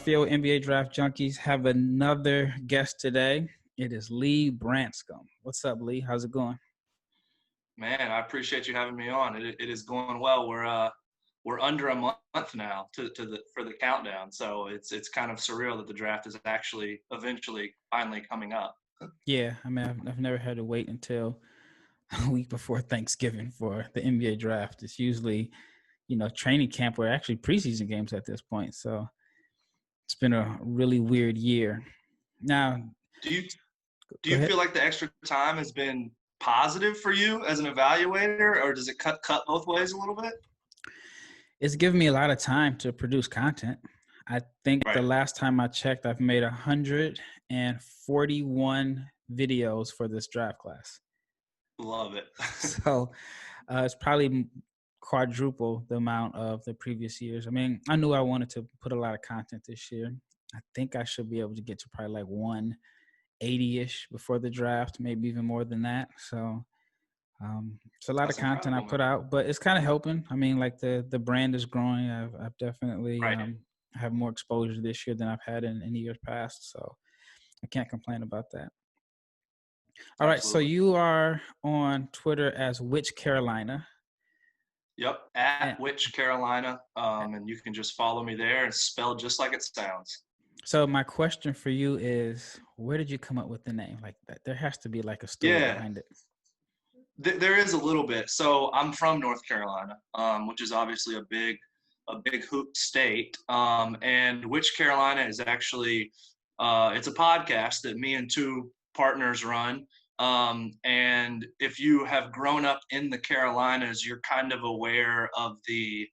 field NBA Draft Junkies have another guest today. It is Lee Branscombe. What's up, Lee? How's it going? Man, I appreciate you having me on. It is going well. We're under a month now for the countdown, so it's kind of surreal that the draft is actually eventually finally coming up. Yeah, I mean, I've never had to wait until a week before Thanksgiving for the NBA draft. It's usually, training camp or actually preseason games at this point. So it's been a really weird year. Now, do you feel like the extra time has been positive for you as an evaluator, or does it cut both ways a little bit? It's given me a lot of time to produce content. I think Right. The last time I checked, I've made 141 videos for this draft class. Love it. So it's probably quadruple the amount of the previous years. I mean, I knew I wanted to put a lot of content this year. I think I should be able to get to probably like 180-ish before the draft, maybe even more than that. So it's a lot That's of content I put out, but it's kind of helping. I mean, like the brand is growing. I've definitely have more exposure this year than I've had in years past. So I can't complain about that. All right, so you are on Twitter as Which Carolina. Yep, at Which Carolina, and you can just follow me there. It's spelled just like it sounds. So my question for you is, where did you come up with the name like that? There has to be like a story behind it. There is a little bit. So I'm from North Carolina, which is obviously a big hoop state. And Which Carolina is actually it's a podcast that me and two partners run. And if you have grown up in the Carolinas, you're kind of aware of the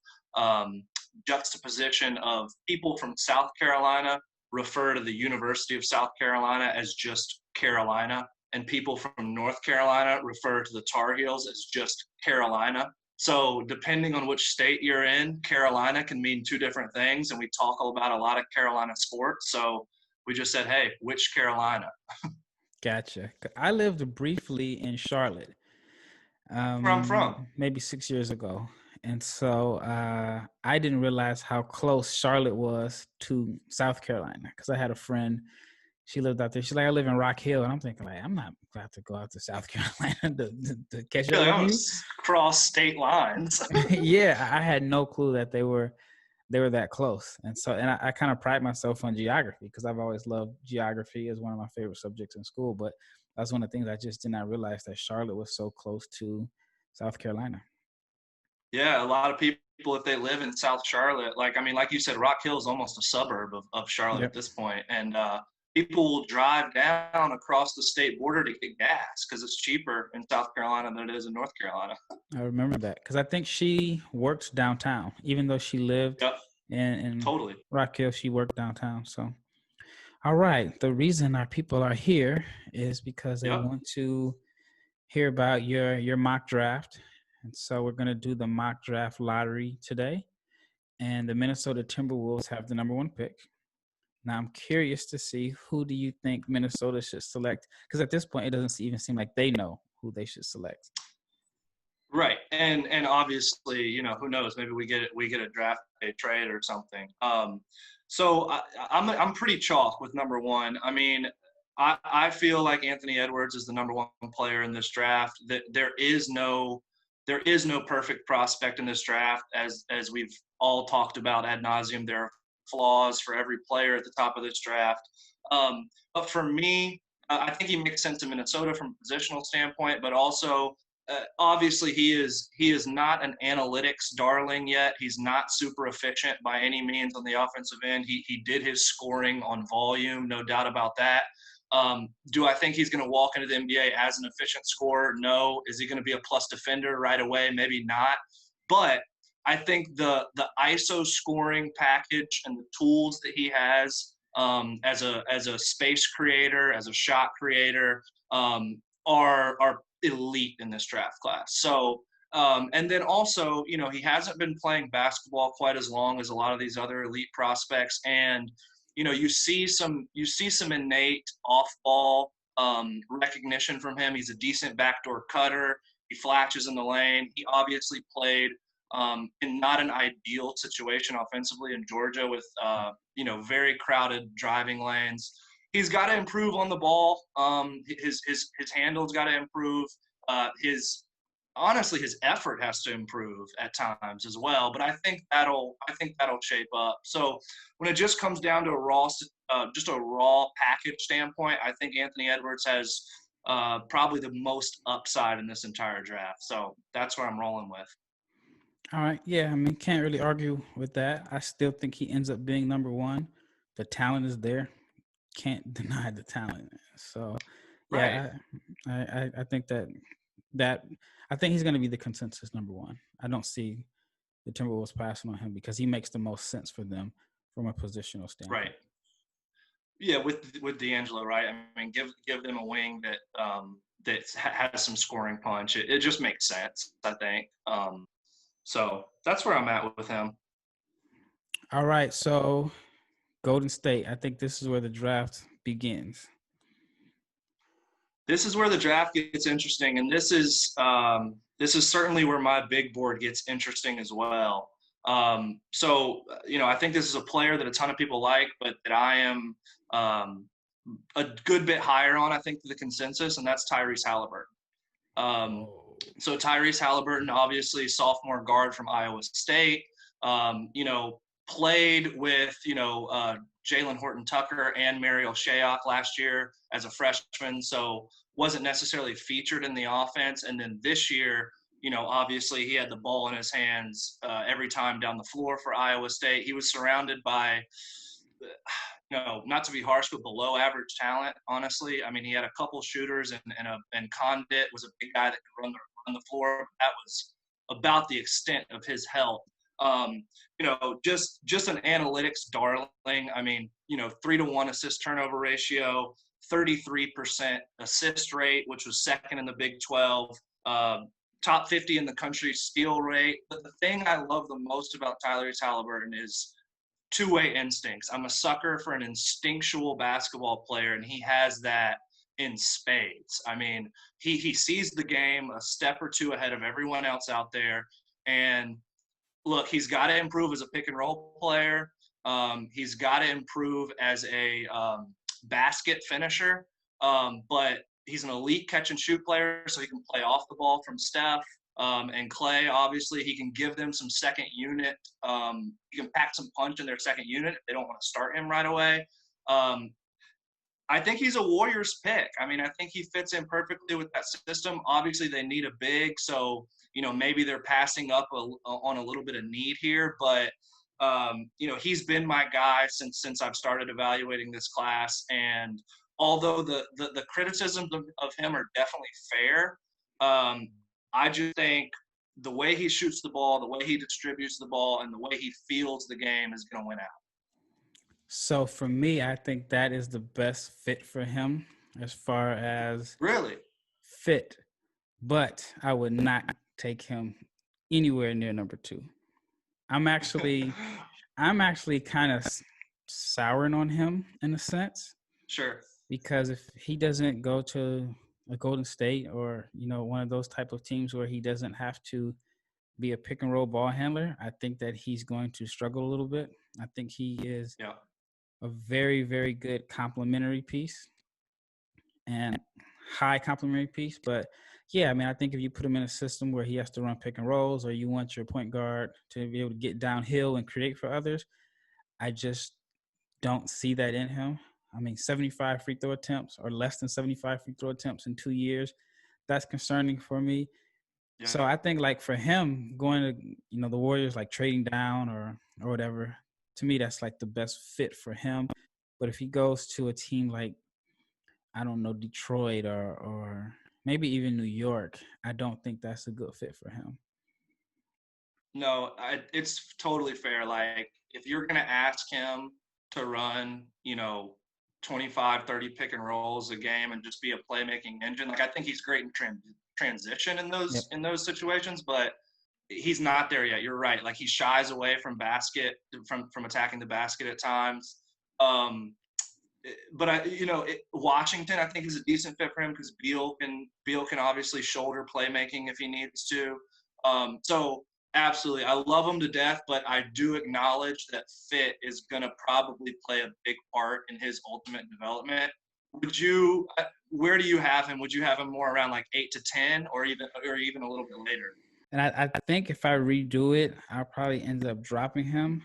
juxtaposition of people from South Carolina refer to the University of South Carolina as just Carolina, and people from North Carolina refer to the Tar Heels as just Carolina. So depending on which state you're in, Carolina can mean two different things, and we talk about a lot of Carolina sports. So we just said, hey, Which Carolina? Gotcha. I lived briefly in Charlotte. Where I'm from. Maybe 6 years ago. And so I didn't realize how close Charlotte was to South Carolina, because I had a friend. She lived out there. She's like, I live in Rock Hill. And I'm thinking, like, I'm not about to go out to South Carolina to catch up with you. Cross state lines. Yeah, I had no clue that they were that close. And so, and I kind of pride myself on geography, because I've always loved geography as one of my favorite subjects in school. But that's one of the things I just did not realize, that Charlotte was so close to South Carolina. Yeah, a lot of people, if they live in South Charlotte, like you said, Rock Hill is almost a suburb of Charlotte at this point. And people will drive down across the state border to get gas because it's cheaper in South Carolina than it is in North Carolina. I remember that, because I think she worked downtown, even though she lived in Rock Hill. She worked downtown. So, all right, the reason our people are here is because they want to hear about your mock draft. And so we're going to do the mock draft lottery today. And the Minnesota Timberwolves have the number 1 pick. Now, I'm curious to see, who do you think Minnesota should select? Because at this point, it doesn't even seem like they know who they should select. Right. And obviously, who knows? Maybe we get a draft day trade or something. So I'm pretty chalk with number 1. I mean, I feel like Anthony Edwards is the number 1 player in this draft. That there is no perfect prospect in this draft, as we've all talked about ad nauseum. There are flaws for every player at the top of this draft. But for me, I think he makes sense in Minnesota from a positional standpoint, but also obviously he is not an analytics darling yet. He's not super efficient by any means on the offensive end. He did his scoring on volume, no doubt about that. Do I think he's going to walk into the NBA as an efficient scorer? No. Is he going to be a plus defender right away? Maybe not. But I think the ISO scoring package and the tools that he has as a space creator, as a shot creator, are elite in this draft class. So and then also, he hasn't been playing basketball quite as long as a lot of these other elite prospects, and you see some innate off-ball recognition from him. He's a decent backdoor cutter. He flashes in the lane. He obviously played in not an ideal situation offensively in Georgia with, very crowded driving lanes. He's got to improve on the ball. His handle's got to improve. His effort has to improve at times as well. But I think that'll shape up. So when it just comes down to just a raw package standpoint, I think Anthony Edwards has probably the most upside in this entire draft. So that's where I'm rolling with. All right. Yeah, I mean, can't really argue with that. I still think he ends up being number one. The talent is there. Can't deny the talent. So, yeah, right. I think that I think he's going to be the consensus number one. I don't see the Timberwolves passing on him because he makes the most sense for them from a positional standpoint. Right. Yeah, with D'Angelo, right? I mean, give them a wing that has some scoring punch. It just makes sense, I think. So that's where I'm at with him. All right, so Golden State. I think this is where the draft begins. This is where the draft gets interesting, and this is certainly where my big board gets interesting as well. So I think this is a player that a ton of people like, but that I am a good bit higher on, I think, the consensus, and that's Tyrese Haliburton. So Tyrese Haliburton, obviously sophomore guard from Iowa State, played with, Jalen Horton-Tucker and Mariel Shayok last year as a freshman, so wasn't necessarily featured in the offense. And then this year, obviously he had the ball in his hands every time down the floor for Iowa State. He was surrounded by, not to be harsh, but below average talent, honestly. I mean, he had a couple shooters and Condit was a big guy that could run the floor. That was about the extent of his help. Just an analytics darling. I mean, 3-to-1 assist turnover ratio, 33% assist rate, which was second in the Big 12, top 50 in the country steal rate. But the thing I love the most about Tyrese Haliburton is two-way instincts. I'm a sucker for an instinctual basketball player, and he has that in spades. I mean, he sees the game a step or two ahead of everyone else out there. And look, he's got to improve as a pick and roll player. He's got to improve as a basket finisher. But he's an elite catch and shoot player, so he can play off the ball from Steph and Clay. Obviously, he can give them some second unit. He can pack some punch in their second unit if they don't want to start him right away. I think he's a Warriors pick. I mean, I think he fits in perfectly with that system. Obviously, they need a big, so maybe they're passing up on a little bit of need here. But he's been my guy since I've started evaluating this class. And although the criticisms of him are definitely fair, I just think the way he shoots the ball, the way he distributes the ball, and the way he fields the game is going to win out. So for me, I think that is the best fit for him as far as really fit, but I would not take him anywhere near number 2. I'm actually kind of souring on him in a sense. Sure. Because if he doesn't go to a Golden State or, one of those type of teams where he doesn't have to be a pick and roll ball handler, I think that he's going to struggle a little bit. I think he is a very, very good complementary piece and high complementary piece. But yeah, I mean, I think if you put him in a system where he has to run pick and rolls or you want your point guard to be able to get downhill and create for others, I just don't see that in him. I mean, 75 free throw attempts or less than 75 free throw attempts in 2 years, that's concerning for me. Yeah. So I think like for him going to, the Warriors, like trading down or whatever, to me, that's like the best fit for him. But if he goes to a team like, I don't know, Detroit or maybe even New York, I don't think that's a good fit for him. No, it's totally fair. Like if you're going to ask him to run, 25, 30 pick and rolls a game and just be a playmaking engine, like I think he's great in transition in those situations, but he's not there yet. You're right. Like he shies away from from attacking the basket at times. But Washington, I think is a decent fit for him because Beal can obviously shoulder playmaking if he needs to. So Absolutely. I love him to death, but I do acknowledge that fit is going to probably play a big part in his ultimate development. Where do you have him? Would you have him more around like 8 to 10 or even a little bit later? And I think if I redo it, I'll probably end up dropping him.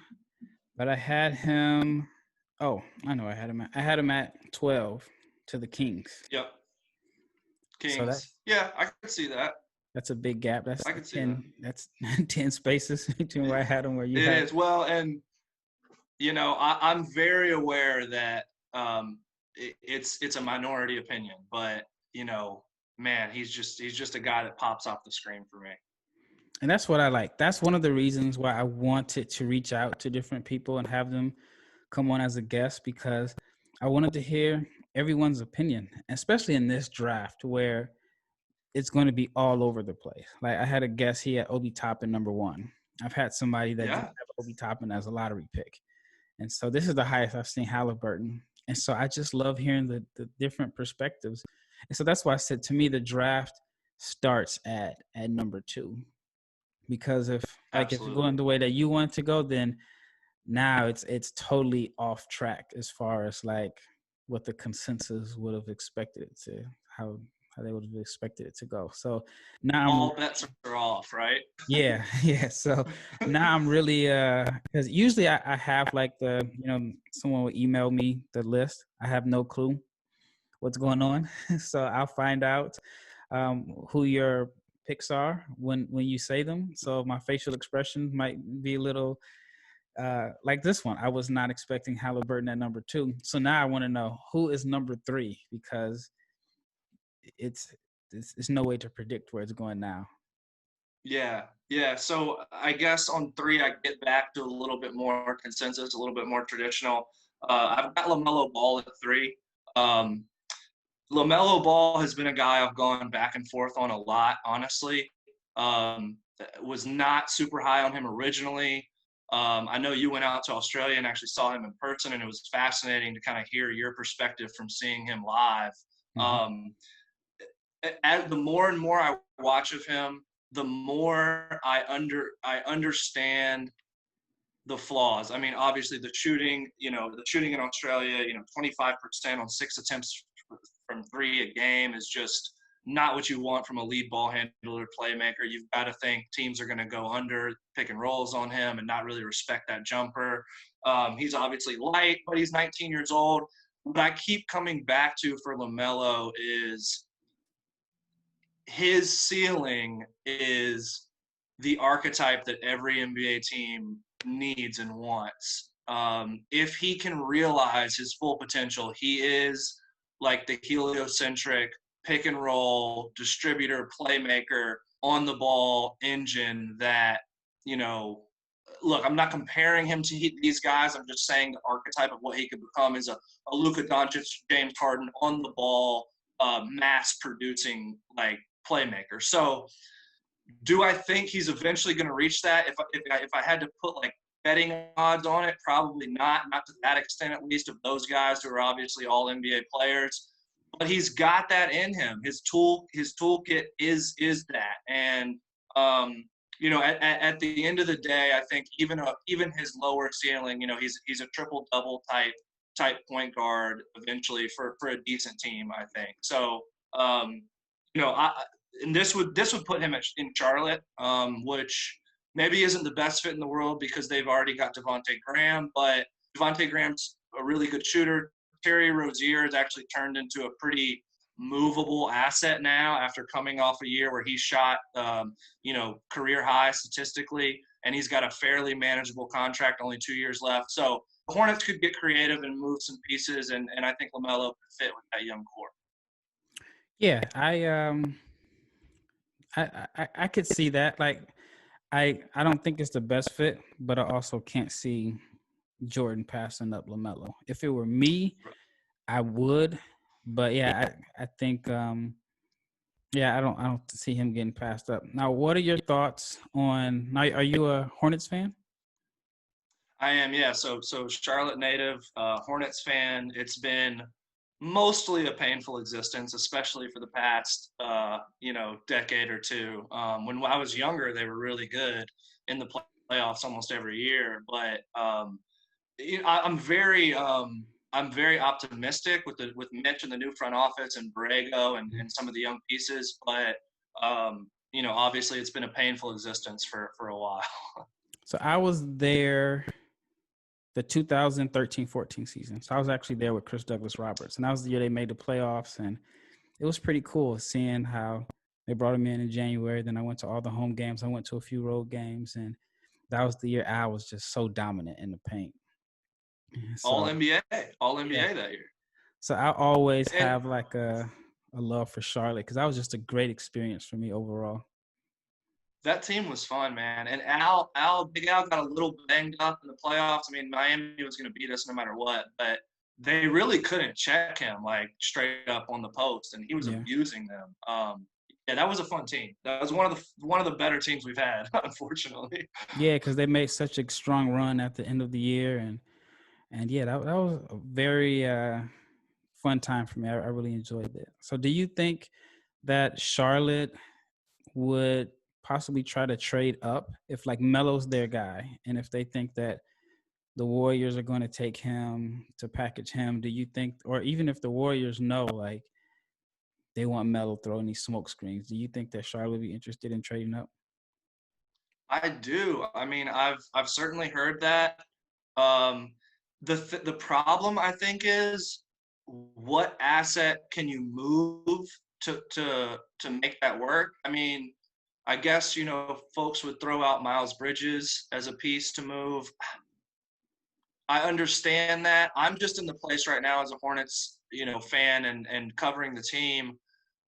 But I had him. Oh, I know I had him. I had him at 12 to the Kings. Yep. Kings. So I could see that. That's a big gap. That's I could see 10. That's 10 spaces between where I had him, where you had. It is. Well, and I'm very aware that it's a minority opinion, but man, he's just a guy that pops off the screen for me. And that's what I like. That's one of the reasons why I wanted to reach out to different people and have them come on as a guest, because I wanted to hear everyone's opinion, especially in this draft where it's going to be all over the place. Like I had a guest, he had Obi Toppin number 1. I've had somebody that didn't have Obi Toppin as a lottery pick. And so this is the highest I've seen Haliburton. And so I just love hearing the different perspectives. And so that's why I said, to me, the draft starts at number 2. Because if you're going the way that you want to go, then now it's totally off track as far as like what the consensus would have expected it to, how they would have expected it to go. So now all bets are off, right? Yeah. So now I'm really because usually I have like someone will email me the list. I have no clue what's going on, so I'll find out who your picks are when you say them. So my facial expression might be a little like this one. I was not expecting Haliburton at number 2. So now I want to know who is number 3, because it's no way to predict where it's going now. Yeah. So I guess on 3, I get back to a little bit more consensus, a little bit more traditional. I've got LaMelo Ball at 3. LaMelo Ball has been a guy I've gone back and forth on a lot, honestly. Was not super high on him originally. I know you went out to Australia and actually saw him in person, and it was fascinating to kind of hear your perspective from seeing him live. Mm-hmm. The more and more I watch of him, the more I understand the flaws. I mean, obviously the shooting in Australia, 25% on 6 attempts from 3 a game is just not what you want from a lead ball handler playmaker. You've got to think teams are going to go under pick and rolls on him and not really respect that jumper. He's obviously light, but he's 19 years old. What I keep coming back to for LaMelo is his ceiling is the archetype that every NBA team needs and wants. If he can realize his full potential, he is like the heliocentric pick and roll distributor, playmaker, on the ball engine that, look, I'm not comparing him to these guys. I'm just saying the archetype of what he could become is a Luka Doncic, James Harden on the ball, mass producing like playmaker. So do I think he's eventually going to reach that? If I had to put like betting odds on it, probably not to that extent, at least, of those guys who are obviously all NBA players. But he's got that in him. His toolkit is that. And at the end of the day, I think even his lower ceiling, he's a triple double type point guard eventually for a decent team, I think. So and this would put him in Charlotte, which maybe isn't the best fit in the world because they've already got Devontae Graham, but Devontae Graham's a really good shooter. Terry Rozier has actually turned into a pretty movable asset now after coming off a year where he shot, career high statistically, and he's got a fairly manageable contract, only 2 years left. So the Hornets could get creative and move some pieces, and I think LaMelo could fit with that young core. Yeah, I could see that. Like, I don't think it's the best fit, but I also can't see Jordan passing up LaMelo. If it were me, I would, but yeah, I think I don't see him getting passed up. Now, what are your thoughts on? Now, are you a Hornets fan? I am, yeah. So Charlotte native, Hornets fan. It's been mostly a painful existence, especially for the past, decade or two. When I was younger, they were really good in the playoffs almost every year. But I'm very optimistic with Mitch and the new front office and Borrego and some of the young pieces. But obviously, it's been a painful existence for a while. So I was there the 2013-14 season. So I was actually there with Chris Douglas Roberts, and that was the year they made the playoffs, and it was pretty cool seeing how they brought him in January. Then I went to all the home games. I went to a few road games, and that was the year Al was just so dominant in the paint. So, all NBA that year. So I always have like a love for Charlotte because that was just a great experience for me overall. That team was fun, man. And Big Al got a little banged up in the playoffs. I mean, Miami was going to beat us no matter what, but they really couldn't check him like straight up on the post, and he was abusing them. That was a fun team. That was one of the better teams we've had, unfortunately. Yeah, because they made such a strong run at the end of the year, and yeah, that was a very fun time for me. I really enjoyed it. So, do you think that Charlotte would possibly try to trade up if like Melo's their guy, and if they think that the Warriors are going to take him to package him? Do you think, or even if the Warriors know like they want Melo throwing these smoke screens, do you think that Charlotte would be interested in trading up? I do. I mean, I've certainly heard that. The problem I think is what asset can you move to make that work? I mean, I guess, folks would throw out Miles Bridges as a piece to move. I understand that. I'm just in the place right now as a Hornets, fan and covering the team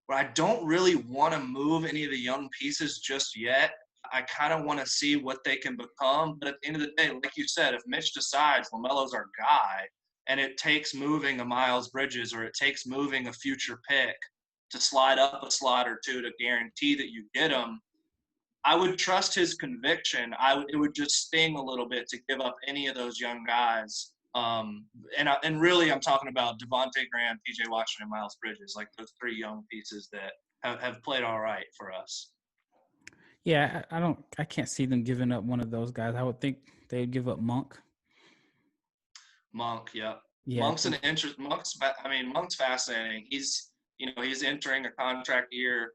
where I don't really want to move any of the young pieces just yet. I kind of want to see what they can become. But at the end of the day, like you said, if Mitch decides LaMelo's our guy and it takes moving a Miles Bridges or it takes moving a future pick to slide up a slot or two to guarantee that you get him, I would trust his conviction. It would just sting a little bit to give up any of those young guys. And really, I'm talking about Devontae Graham, P.J. Washington, Miles Bridges, like those three young pieces that have played all right for us. Yeah, I can't see them giving up one of those guys. I would think they'd give up Monk. Yeah. Monk's an interest. Monk's fascinating. He's entering a contract year.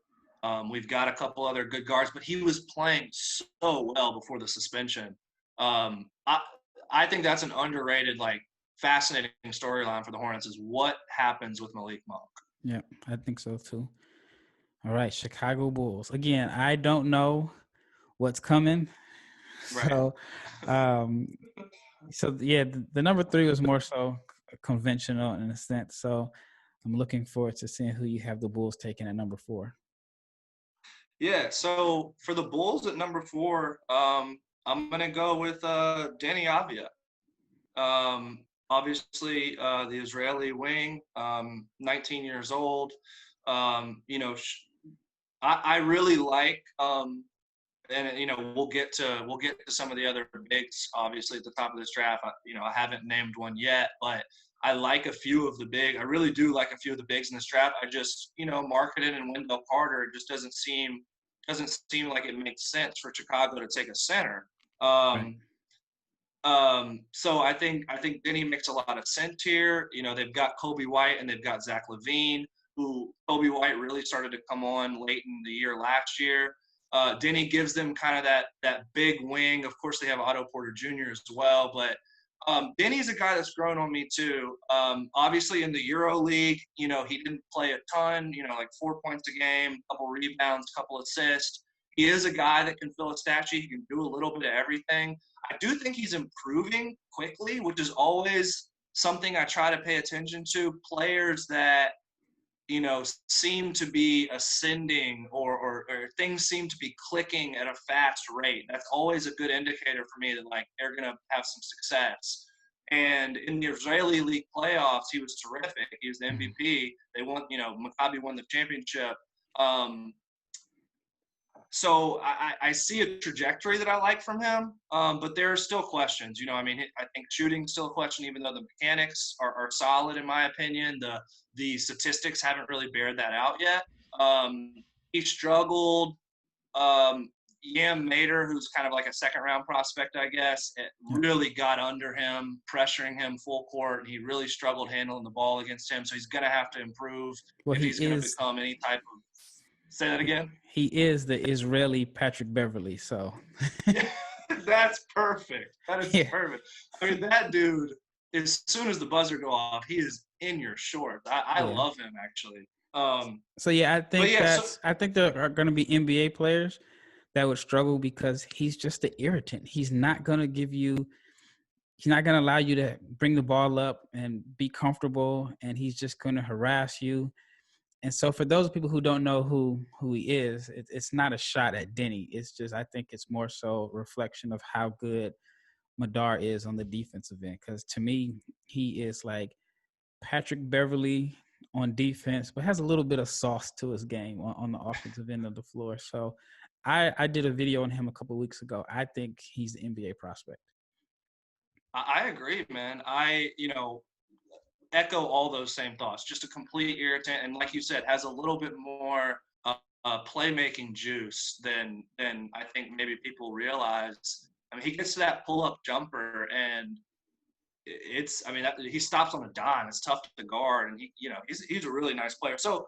We've got a couple other good guards, but he was playing so well before the suspension. I think that's an underrated, like, fascinating storyline for the Hornets is what happens with Malik Monk. Yeah, I think so too. All right, Chicago Bulls. Again, I don't know what's coming. Right. So the number 3 was more so conventional in a sense. So I'm looking forward to seeing who you have the Bulls taking at number 4. Yeah, so for the Bulls at number 4, I'm going to go with Deni Avdija. Obviously, the Israeli wing, 19 years old. I really like, and we'll get to some of the other bigs. Obviously, at the top of this draft, I haven't named one yet, but I like a few of the big. I really do like a few of the bigs in this draft. I just, Markkanen and Wendell Carter, it just doesn't seem like it makes sense for Chicago to take a center. Right. So I think Deni makes a lot of sense here. They've got Kobe White and they've got Zach LaVine, who Kobe White really started to come on late in the year last year. Deni gives them kind of that big wing. Of course, they have Otto Porter Jr. as well, but Deni's a guy that's grown on me too. Obviously, in the Euro League, he didn't play a ton. Like 4 points a game, couple rebounds, couple assists. He is a guy that can fill a stat sheet. He can do a little bit of everything. I do think he's improving quickly, which is always something I try to pay attention to. Players that, seem to be ascending or things seem to be clicking at a fast rate. That's always a good indicator for me that, like, they're going to have some success. And in the Israeli League playoffs, he was terrific. He was the MVP. They won, Maccabi won the championship. So I see a trajectory that I like from him, but there are still questions. I mean, I think shooting's still a question, even though the mechanics are solid in my opinion. The statistics haven't really bared that out yet. He struggled. Yam Mater, who's kind of like a second-round prospect, I guess, it really got under him, pressuring him full court, and he really struggled handling the ball against him. So he's going to have to improve if he's going to become any type of – say that again? He is the Israeli Patrick Beverley, so – That's perfect. That is perfect. I mean, that dude, as soon as the buzzer go off, he is in your shorts. I love him, actually. I think there are going to be NBA players – that would struggle because he's just an irritant. He's not going to allow you to bring the ball up and be comfortable, and he's just going to harass you. And so for those people who don't know who he is, it's not a shot at Deni. It's just, I think it's more so a reflection of how good Madar is on the defensive end. Because to me, he is like Patrick Beverley on defense, but has a little bit of sauce to his game on the offensive end of the floor. So I did a video on him a couple of weeks ago. I think he's the NBA prospect. I agree, man. I echo all those same thoughts. Just a complete irritant, and like you said, has a little bit more playmaking juice than I think maybe people realize. I mean, he gets to that pull-up jumper, and he stops on a dime. It's tough to guard, and he's a really nice player. So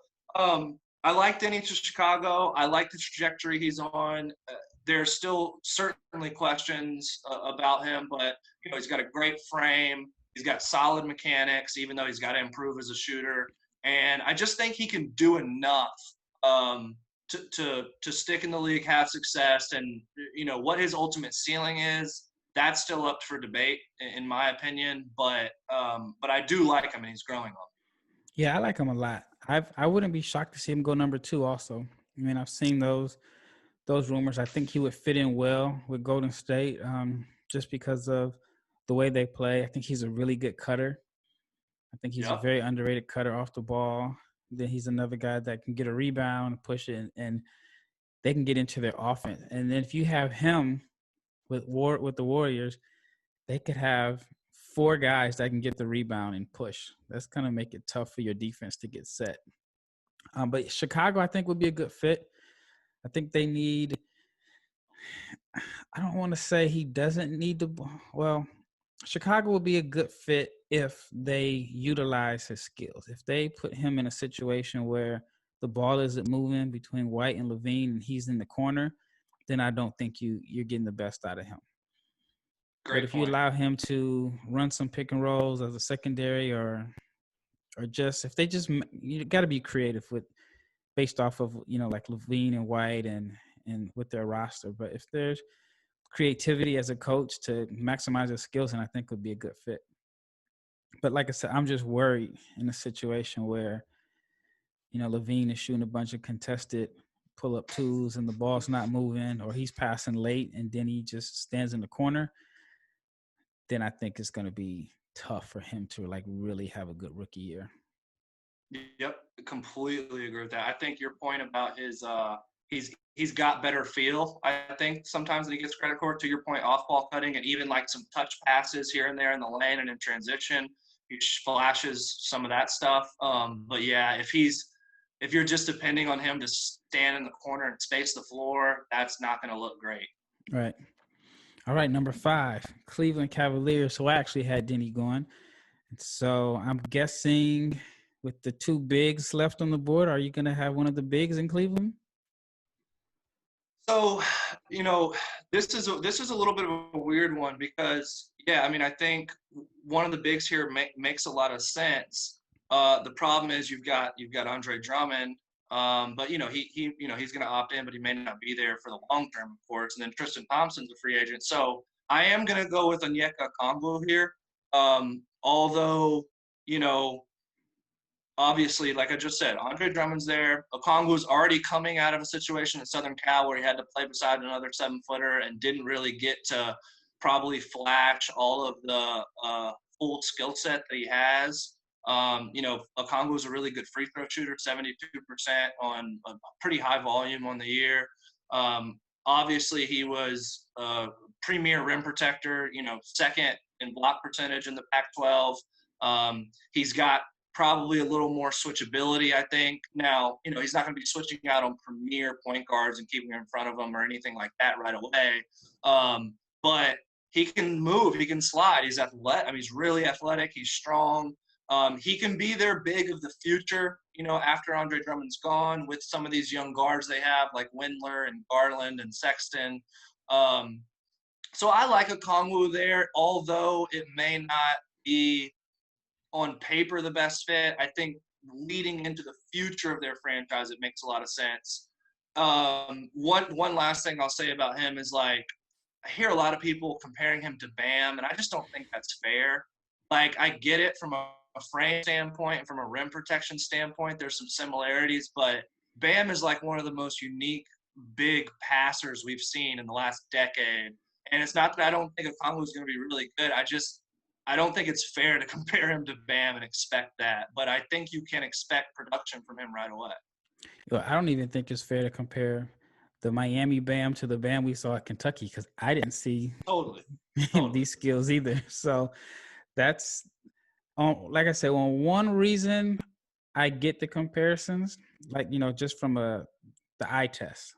I like Deni to Chicago. I like the trajectory he's on. There's still certainly questions about him, but he's got a great frame. He's got solid mechanics, even though he's got to improve as a shooter. And I just think he can do enough to stick in the league, have success, and what his ultimate ceiling is. That's still up for debate, in my opinion. But I do like him, and he's growing on me. Yeah, I like him a lot. I wouldn't be shocked to see him go number 2 also. I mean, I've seen those rumors. I think he would fit in well with Golden State just because of the way they play. I think he's a really good cutter. I think he's a very underrated cutter off the ball. Then he's another guy that can get a rebound and push it, and they can get into their offense. And then if you have him with the Warriors, they could have 4 guys that can get the rebound and push. That's going to make it tough for your defense to get set. But Chicago, I think, would be a good fit. I think they need – I don't want to say he doesn't need the – well, Chicago would be a good fit if they utilize his skills. If they put him in a situation where the ball isn't moving between White and LaVine and he's in the corner, then I don't think you're getting the best out of him. But if you allow him to run some pick and rolls as a secondary or just if they just you got to be creative based off of like LaVine and White and with their roster. But if there's creativity as a coach to maximize their skills, and I think would be a good fit. But like I said, I'm just worried in a situation where LaVine is shooting a bunch of contested pull-up twos and the ball's not moving, or he's passing late and then he just stands in the corner. Then I think it's going to be tough for him to like really have a good rookie year. Yep, completely agree with that. I think your point about his he's got better feel, I think, sometimes than he gets credit for. To your point, off-ball cutting and even like some touch passes here and there in the lane and in transition, he flashes some of that stuff. But yeah, if you're just depending on him to stand in the corner and space the floor, that's not going to look great. Right. All right, number 5, Cleveland Cavaliers. So I actually had Deni going. So I'm guessing with the 2 bigs left on the board, are you going to have one of the bigs in Cleveland? So, this is a little bit of a weird one because, yeah, I mean, I think one of the bigs here makes a lot of sense. The problem is you've got Andre Drummond, but he's going to opt in, but he may not be there for the long term, of course. And then Tristan Thompson's a free agent, so I am going to go with Onyeka Okongwu here. Although obviously, like I just said, Andre Drummond's there. Okongwu's already coming out of a situation in Southern Cal where he had to play beside another 7-footer and didn't really get to probably flash all of the full skill set that he has. Okongwu's a really good free throw shooter, 72% on a pretty high volume on the year. Obviously, he was a premier rim protector, second in block percentage in the Pac-12. He's got probably a little more switchability, I think. Now, he's not going to be switching out on premier point guards and keeping them in front of them or anything like that right away. But he can move. He can slide. He's athletic. I mean, he's really athletic. He's strong. He can be their big of the future, after Andre Drummond's gone with some of these young guards they have like Windler and Garland and Sexton. So I like Okongwu there, although it may not be on paper the best fit. I think leading into the future of their franchise, it makes a lot of sense. One last thing I'll say about him is, like, I hear a lot of people comparing him to Bam, and I just don't think that's fair. Like, I get it from a frame standpoint and from a rim protection standpoint. There's some similarities, but Bam is like one of the most unique big passers we've seen in the last decade. And it's not that I don't think Okongwu is going to be really good. I don't think it's fair to compare him to Bam and expect that. But I think you can expect production from him right away. I don't even think it's fair to compare the Miami Bam to the Bam we saw at Kentucky, because I didn't see totally. these skills either. So that's, like I said, on one reason I get the comparisons, like, just from the eye test.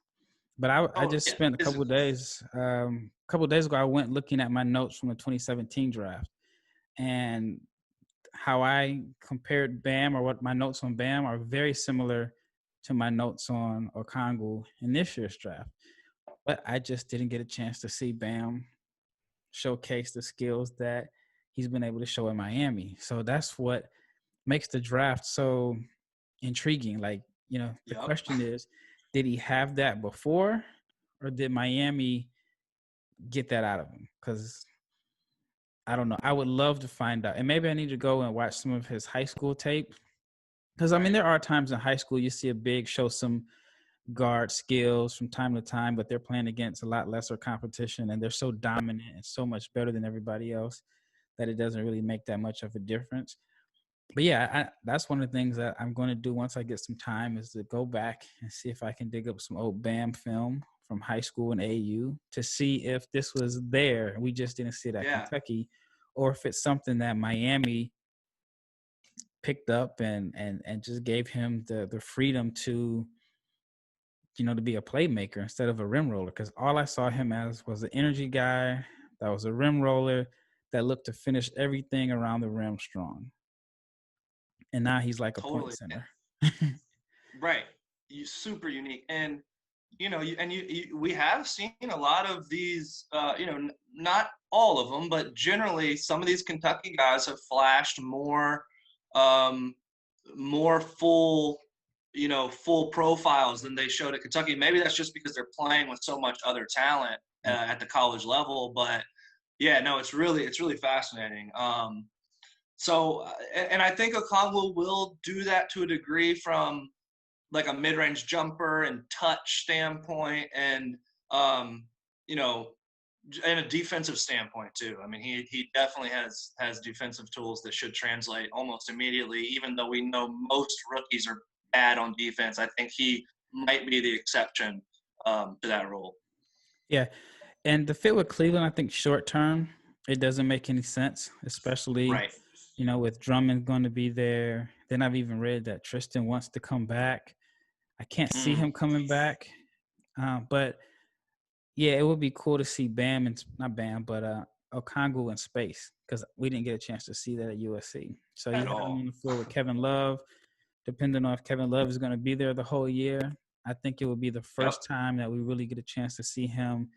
But I just spent a couple of days. A couple of days ago, I went looking at my notes from the 2017 draft, and how I compared Bam, or what my notes on Bam are, very similar to my notes on Okongwu in this year's draft. But I just didn't get a chance to see Bam showcase the skills that he's been able to show in Miami. So that's what makes the draft so intriguing. Like, the question is, did he have that before, or did Miami get that out of him? Because I don't know. I would love to find out. And maybe I need to go and watch some of his high school tape. Because, I mean, there are times in high school you see a big show some guard skills from time to time, but they're playing against a lot lesser competition, and they're so dominant and so much better than everybody else that it doesn't really make that much of a difference. But yeah, that's one of the things that I'm going to do once I get some time, is to go back and see if I can dig up some old Bam film from high school and AU to see if this was there. We just didn't see it at Kentucky, or if it's something that Miami picked up and just gave him the freedom to, to be a playmaker instead of a rim roller. Because all I saw him as was an energy guy that was a rim roller that looked to finish everything around the rim strong. And now he's like a point center. Right. Super unique. And, we have seen a lot of these, not all of them, but generally some of these Kentucky guys have flashed more full profiles than they showed at Kentucky. Maybe that's just because they're playing with so much other talent at the college level. But, yeah, no, it's really fascinating. So, and I think Okongwu will do that to a degree from like a mid-range jumper and touch standpoint, and and a defensive standpoint too. I mean, he definitely has defensive tools that should translate almost immediately. Even though we know most rookies are bad on defense, I think he might be the exception to that rule. Yeah, and the fit with Cleveland, I think short term, it doesn't make any sense, especially with Drummond going to be there. Then I've even read that Tristan wants to come back. I can't see him coming back. But, yeah, it would be cool to see Bam and – not Bam, but Okongwu in space, because we didn't get a chance to see that at USC. So you have him on the floor with Kevin Love. Depending on if Kevin Love is going to be there the whole year, I think it will be the first time that we really get a chance to see him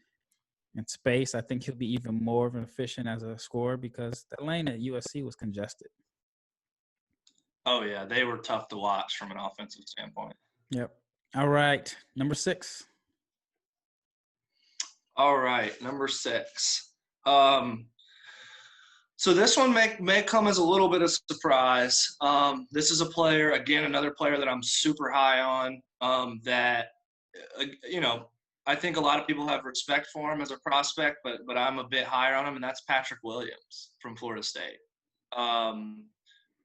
in space. I think he'll be even more of an efficient as a scorer, because the lane at USC was congested. Oh, yeah. They were tough to watch from an offensive standpoint. Yep. All right. Number 6. All right. Number 6. So this one may come as a little bit of surprise. This is a player, again, another player that I'm super high on, that, I think a lot of people have respect for him as a prospect, but I'm a bit higher on him, and that's Patrick Williams from Florida State.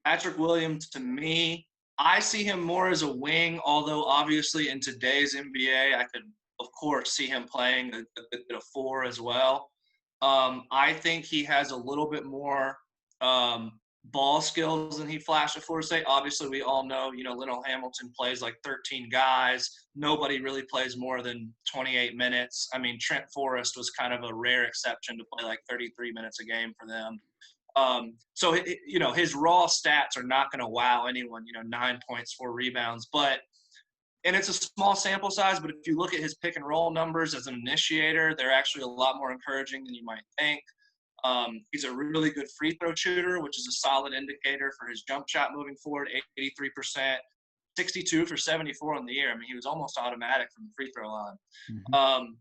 Patrick Williams, to me, I see him more as a wing, although obviously in today's NBA, I could of course, see him playing a 4 as well. I think he has a little bit more ball skills than he flashed at Florida State. Obviously, we all know, Lionel Hamilton plays like 13 guys. Nobody really plays more than 28 minutes. I mean, Trent Forrest was kind of a rare exception to play like 33 minutes a game for them. So, his raw stats are not going to wow anyone, 9 points, 4 rebounds. And it's a small sample size, but if you look at his pick and roll numbers as an initiator, they're actually a lot more encouraging than you might think. He's a really good free throw shooter, which is a solid indicator for his jump shot moving forward, 83%, 62 for 74 on the year. I mean, he was almost automatic from the free throw line. Mm-hmm.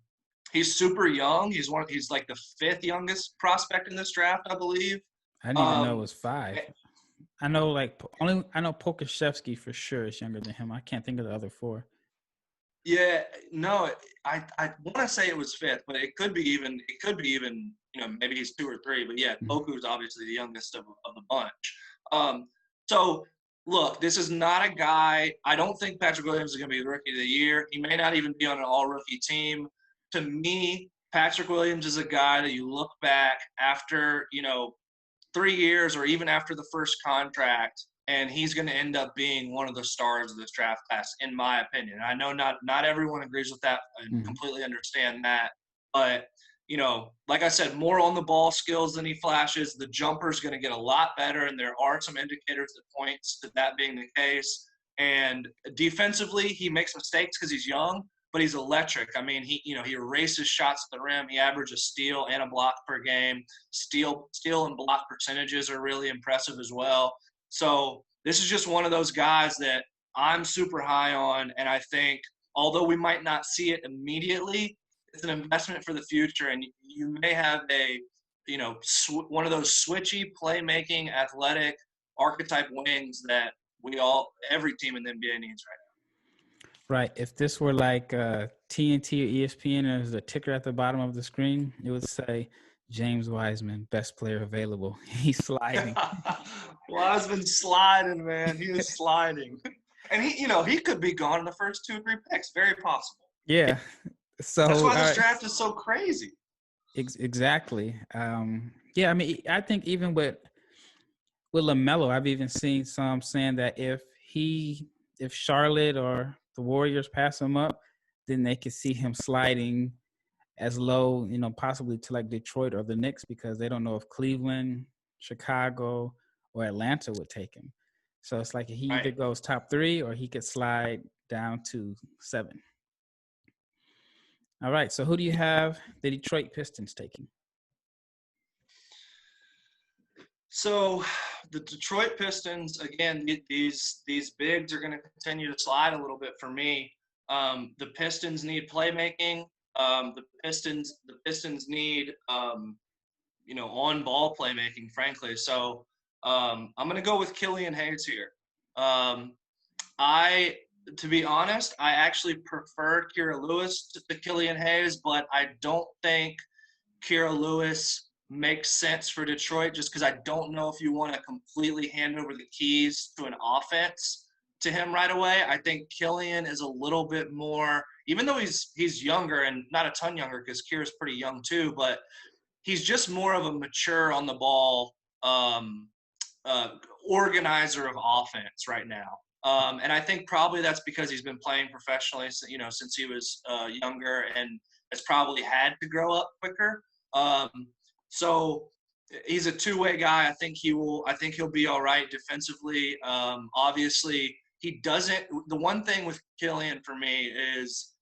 He's super young. He's like the 5th youngest prospect in this draft, I believe. I didn't even know it was 5. I know Pokashevsky for sure is younger than him. I can't think of the other 4. Yeah, no, I want to say it was 5th, but it could be even, maybe he's 2 or 3. But yeah, Poku is obviously the youngest of the bunch. So look, this is not a guy. I don't think Patrick Williams is going to be the rookie of the year. He may not even be on an all-rookie team. To me, Patrick Williams is a guy that you look back after, 3 years or even after the first contract, and he's going to end up being one of the stars of this draft class, in my opinion. I know not everyone agrees with that and completely understand that. But, like I said, more on the ball skills than he flashes. The jumper's going to get a lot better, and there are some indicators that points to that being the case. And defensively, he makes mistakes because he's young, but he's electric. I mean, he erases shots at the rim. He averages a steal and a block per game. Steal and block percentages are really impressive as well. So this is just one of those guys that I'm super high on, and I think although we might not see it immediately, it's an investment for the future, and you may have one of those switchy, playmaking, athletic archetype wings that every team in the NBA needs right now. Right. If this were like TNT or ESPN, and there's a ticker at the bottom of the screen, it would say James Wiseman, best player available. He's sliding. Wiseman's sliding, man. He is sliding. And he could be gone in the first 2 or 3 picks. Very possible. Yeah. So that's why this draft is so crazy. Exactly. Yeah, I mean, I think even with LaMelo, I've even seen some saying that if Charlotte or the Warriors pass him up, then they could see him sliding as low, possibly to like Detroit or the Knicks, because they don't know if Cleveland, Chicago, or Atlanta would take him. So it's like he either goes top 3 or he could slide down to 7. All right. So who do you have the Detroit Pistons taking? So the Detroit Pistons, again, these bigs are going to continue to slide a little bit for me. The Pistons need playmaking. The Pistons need, on-ball playmaking, frankly. So I'm going to go with Killian Hayes here. To be honest, I actually prefer Kira Lewis to Killian Hayes, but I don't think Kira Lewis makes sense for Detroit just because I don't know if you want to completely hand over the keys to an offense to him right away. I think Killian is a little bit more, even though he's younger and not a ton younger because Kira's pretty young too, but he's just more of a mature on the ball organizer of offense right now. And I think probably that's because he's been playing professionally, since he was younger and has probably had to grow up quicker. So he's a two-way guy. I think he'll be all right defensively. Obviously, he doesn't. The one thing with Killian for me is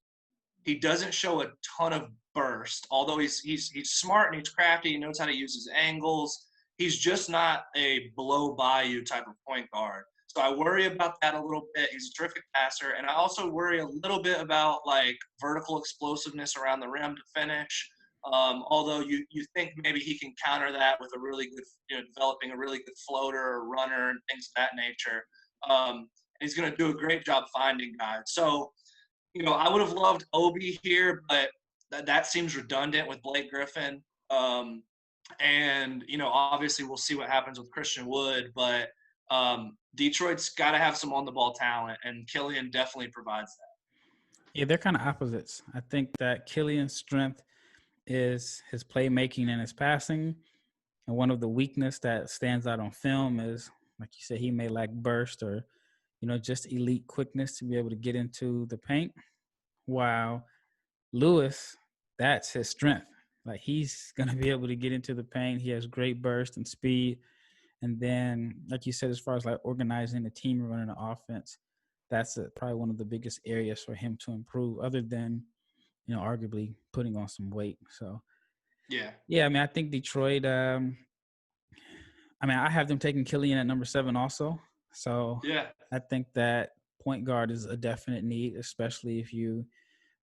he doesn't show a ton of burst. Although he's smart and he's crafty, he knows how to use his angles. He's just not a blow by you type of point guard. So I worry about that a little bit. He's a terrific passer, and I also worry a little bit about like vertical explosiveness around the rim to finish. Although you think maybe he can counter that with a really good, developing a really good floater or runner and things of that nature. And he's going to do a great job finding guys. So, I would have loved Obi here, but that seems redundant with Blake Griffin. And, obviously we'll see what happens with Christian Wood, but Detroit's got to have some on-the-ball talent, and Killian definitely provides that. Yeah, they're kind of opposites. I think that Killian's strength is his playmaking and his passing. And one of the weakness that stands out on film is, like you said, he may lack burst or, just elite quickness to be able to get into the paint. While Lewis, that's his strength. Like he's going to be able to get into the paint. He has great burst and speed. And then, like you said, as far as like organizing the team and running the offense, that's probably one of the biggest areas for him to improve, other than, arguably putting on some weight. So, yeah. I mean, I think Detroit. I have them taking Killian at number 7 also. So, I think that point guard is a definite need, especially if you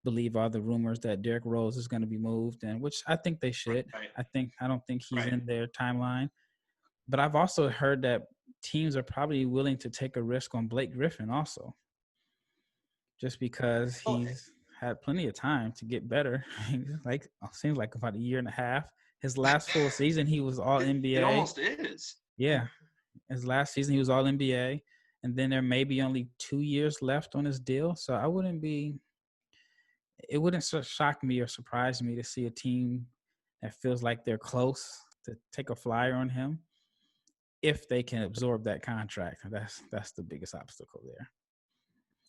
believe all the rumors that Derrick Rose is going to be moved, and which I think they should. Right. I don't think he's in their timeline. But I've also heard that teams are probably willing to take a risk on Blake Griffin also, just because he's had plenty of time to get better. Seems like about a year and a half. His last full season, he was all NBA. It almost is. Yeah. His last season, he was all NBA. And then there may be only 2 years left on his deal. So it wouldn't shock me or surprise me to see a team that feels like they're close to take a flyer on him, if they can absorb that contract. That's the biggest obstacle there.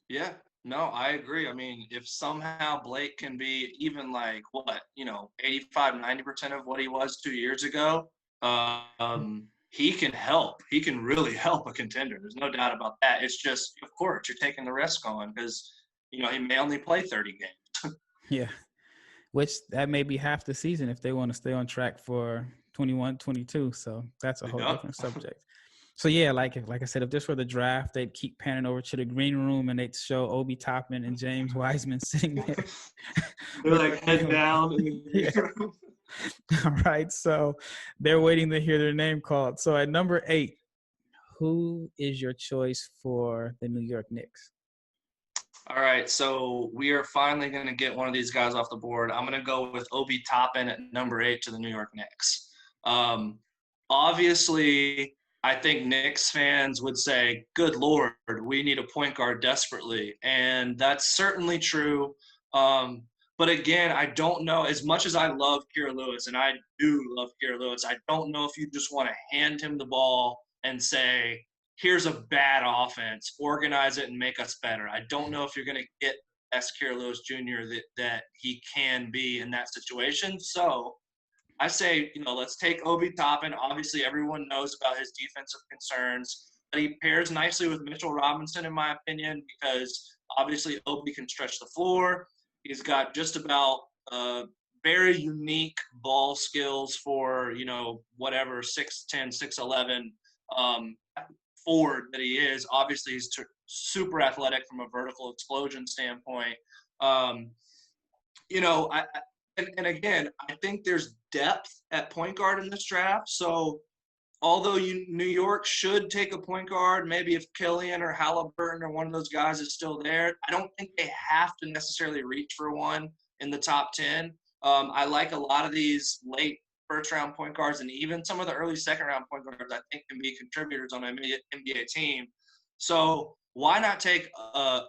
Yeah, no, I agree. I mean, if somehow Blake can be even 85, 90% of what he was 2 years ago, he can help. He can really help a contender. There's no doubt about that. It's just, of course, you're taking the risk on because, he may only play 30 games. Yeah, which that may be half the season if they want to stay on track for 21, 22. So that's a whole different subject. So yeah, like I said, if this were the draft, they'd keep panning over to the green room and they'd show Obi Toppin and James Wiseman sitting there. They're like head down. All right, so they're waiting to hear their name called. So at number 8, who is your choice for the New York Knicks? All right, so we are finally going to get one of these guys off the board. I'm going to go with Obi Toppin at number 8 to the New York Knicks. Obviously, I think Knicks fans would say, good Lord, we need a point guard desperately. And that's certainly true. But again, I don't know, as much as I love Kira Lewis, and I do love Kira Lewis, I don't know if you just want to hand him the ball and say, here's a bad offense, organize it and make us better. I don't know if you're going to get S. Kira Lewis Jr. that he can be in that situation. So I say, let's take Obi Toppin. Obviously, everyone knows about his defensive concerns, but he pairs nicely with Mitchell Robinson, in my opinion, because obviously Obi can stretch the floor. He's got just about very unique ball skills for, whatever 6'10", 6'11", forward that he is. Obviously, he's super athletic from a vertical explosion standpoint. And again, I think there's depth at point guard in this draft. So although New York should take a point guard, maybe if Killian or Haliburton or one of those guys is still there, I don't think they have to necessarily reach for one in the top 10. I like a lot of these late first-round point guards, and even some of the early second-round point guards I think can be contributors on an NBA team. So why not take a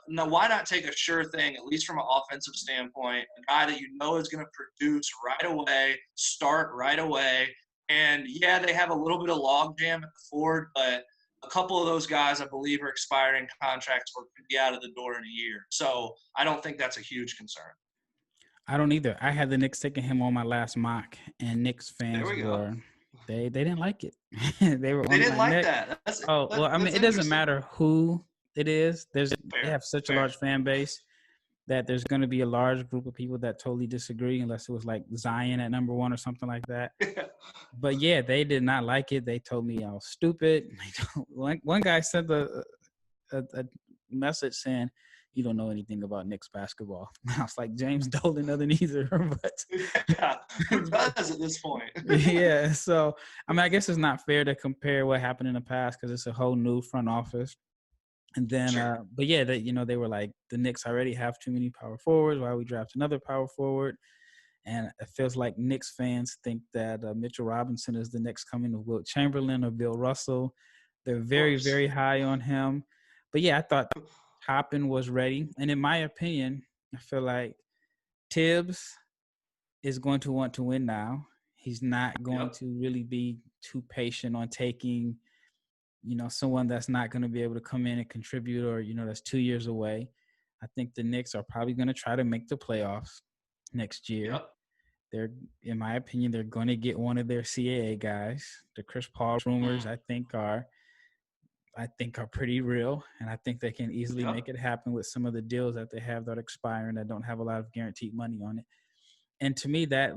sure thing, at least from an offensive standpoint, a guy that is going to produce right away, start right away. And, yeah, they have a little bit of logjam at the forward, but a couple of those guys, I believe, are expiring contracts or could be out of the door in a year. So I don't think that's a huge concern. I don't either. I had the Knicks taking him on my last mock, and Knicks fans they didn't like it. They didn't like that. It doesn't matter who it is. They have such a large fan base that there's going to be a large group of people that totally disagree, unless it was like Zion at number 1 or something like that. But yeah, they did not like it. They told me I was stupid. One guy sent a message saying, "You don't know anything about Knicks basketball." I was like, James Dolan doesn't either. But who does at this point? Yeah. So, I guess it's not fair to compare what happened in the past because it's a whole new front office. And then, sure. But yeah, they were like, the Knicks already have too many power forwards. Why we draft another power forward? And it feels like Knicks fans think that Mitchell Robinson is the next coming of Wilt Chamberlain or Bill Russell. They're very, very high on him. But yeah, I thought Toppin was ready. And in my opinion, I feel like Tibbs is going to want to win now. He's not going to really be too patient on taking, someone that's not going to be able to come in and contribute, or, that's 2 years away. I think the Knicks are probably going to try to make the playoffs next year. Yep. They're, in my opinion, they're going to get one of their CAA guys. The Chris Paul rumors, I think are pretty real, and I think they can easily make it happen with some of the deals that they have that are expiring that don't have a lot of guaranteed money on it. And to me, that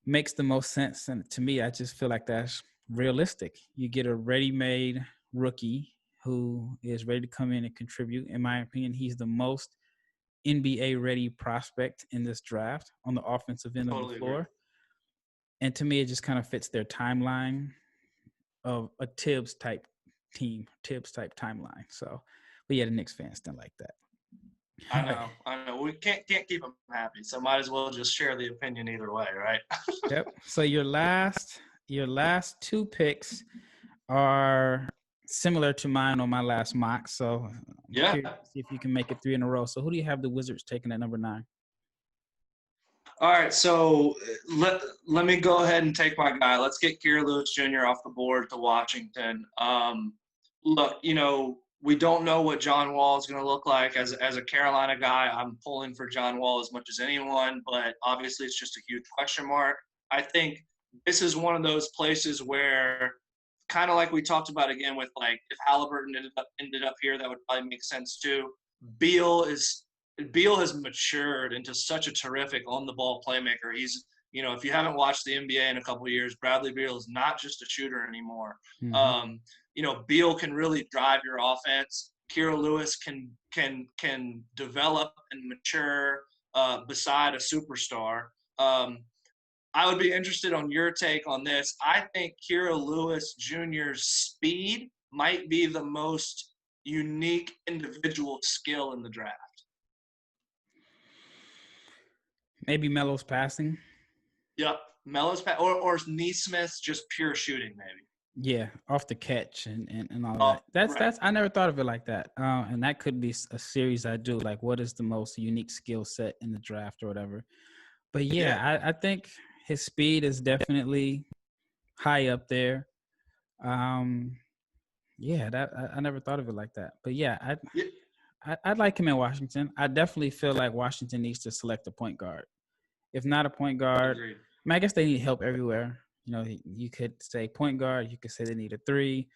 makes the most sense. And to me, I just feel like that's realistic. You get a ready-made rookie who is ready to come in and contribute. In my opinion, he's the most NBA-ready prospect in this draft on the offensive end of the floor. Agree. And to me, it just kind of fits their timeline of a Tibbs type team, Tibbs type timeline. So, but yeah, the Knicks fans don't like that. I know. We can't keep them happy, so might as well just share the opinion either way, right? Yep. So your last 2 picks are similar to mine on my last mock. So see if you can make it 3 in a row. So who do you have the Wizards taking at number 9? All right, so let me go ahead and take my guy. Let's get Kira Lewis Jr. off the board to Washington. Look, we don't know what John Wall is going to look like. As a Carolina guy, I'm pulling for John Wall as much as anyone, but obviously it's just a huge question mark. I think this is one of those places where, kind of like we talked about again with if Haliburton ended up here, that would probably make sense too. Beal has matured into such a terrific on-the-ball playmaker. He's, if you haven't watched the NBA in a couple of years, Bradley Beal is not just a shooter anymore. Mm-hmm. Beal can really drive your offense. Kira Lewis can develop and mature beside a superstar. I would be interested on your take on this. I think Kira Lewis Jr.'s speed might be the most unique individual skill in the draft. Maybe Melo's passing. Yep, Melo's or Nesmith's just pure shooting, maybe. Yeah, off the catch and all that. That's I never thought of it like that. And that could be a series I do. Like, what is the most unique skill set in the draft or whatever? But I think his speed is definitely high up there. That I never thought of it like that. But I'd like him in Washington. I definitely feel like Washington needs to select a point guard. If not a point guard, I guess they need help everywhere. You could say point guard. You could say they need a 3.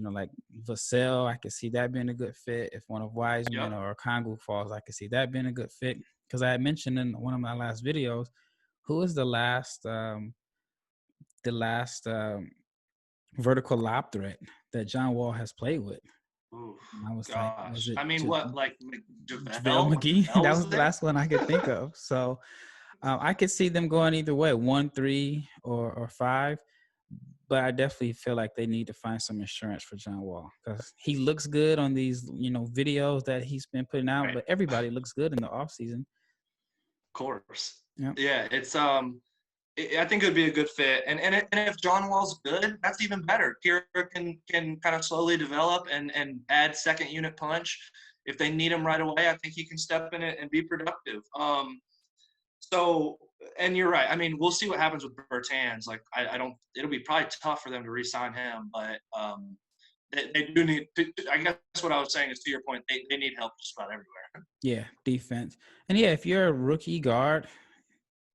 Like Vassell, I could see that being a good fit. If one of Wiseman or Okongwu falls, I could see that being a good fit. Because I had mentioned in one of my last videos, who was the last vertical lob threat that John Wall has played with? Ooh, I was gosh. like, JaVale McGee? That was the last one I could think of. So I could see them going either way, 1, 3, or 5. But I definitely feel like they need to find some insurance for John Wall because he looks good on these, videos that he's been putting out. Right. But everybody looks good in the offseason. Of course. Yeah, it's I think it would be a good fit. And if John Wall's good, that's even better. Kira can kind of slowly develop and add second unit punch. If they need him right away, I think he can step in it and be productive. So, and you're right. I mean, we'll see what happens with Bertans. Like, it'll be probably tough for them to re-sign him, but they do need to, I guess what I was saying is, to your point, they need help just about everywhere. Yeah, defense. And if you're a rookie guard,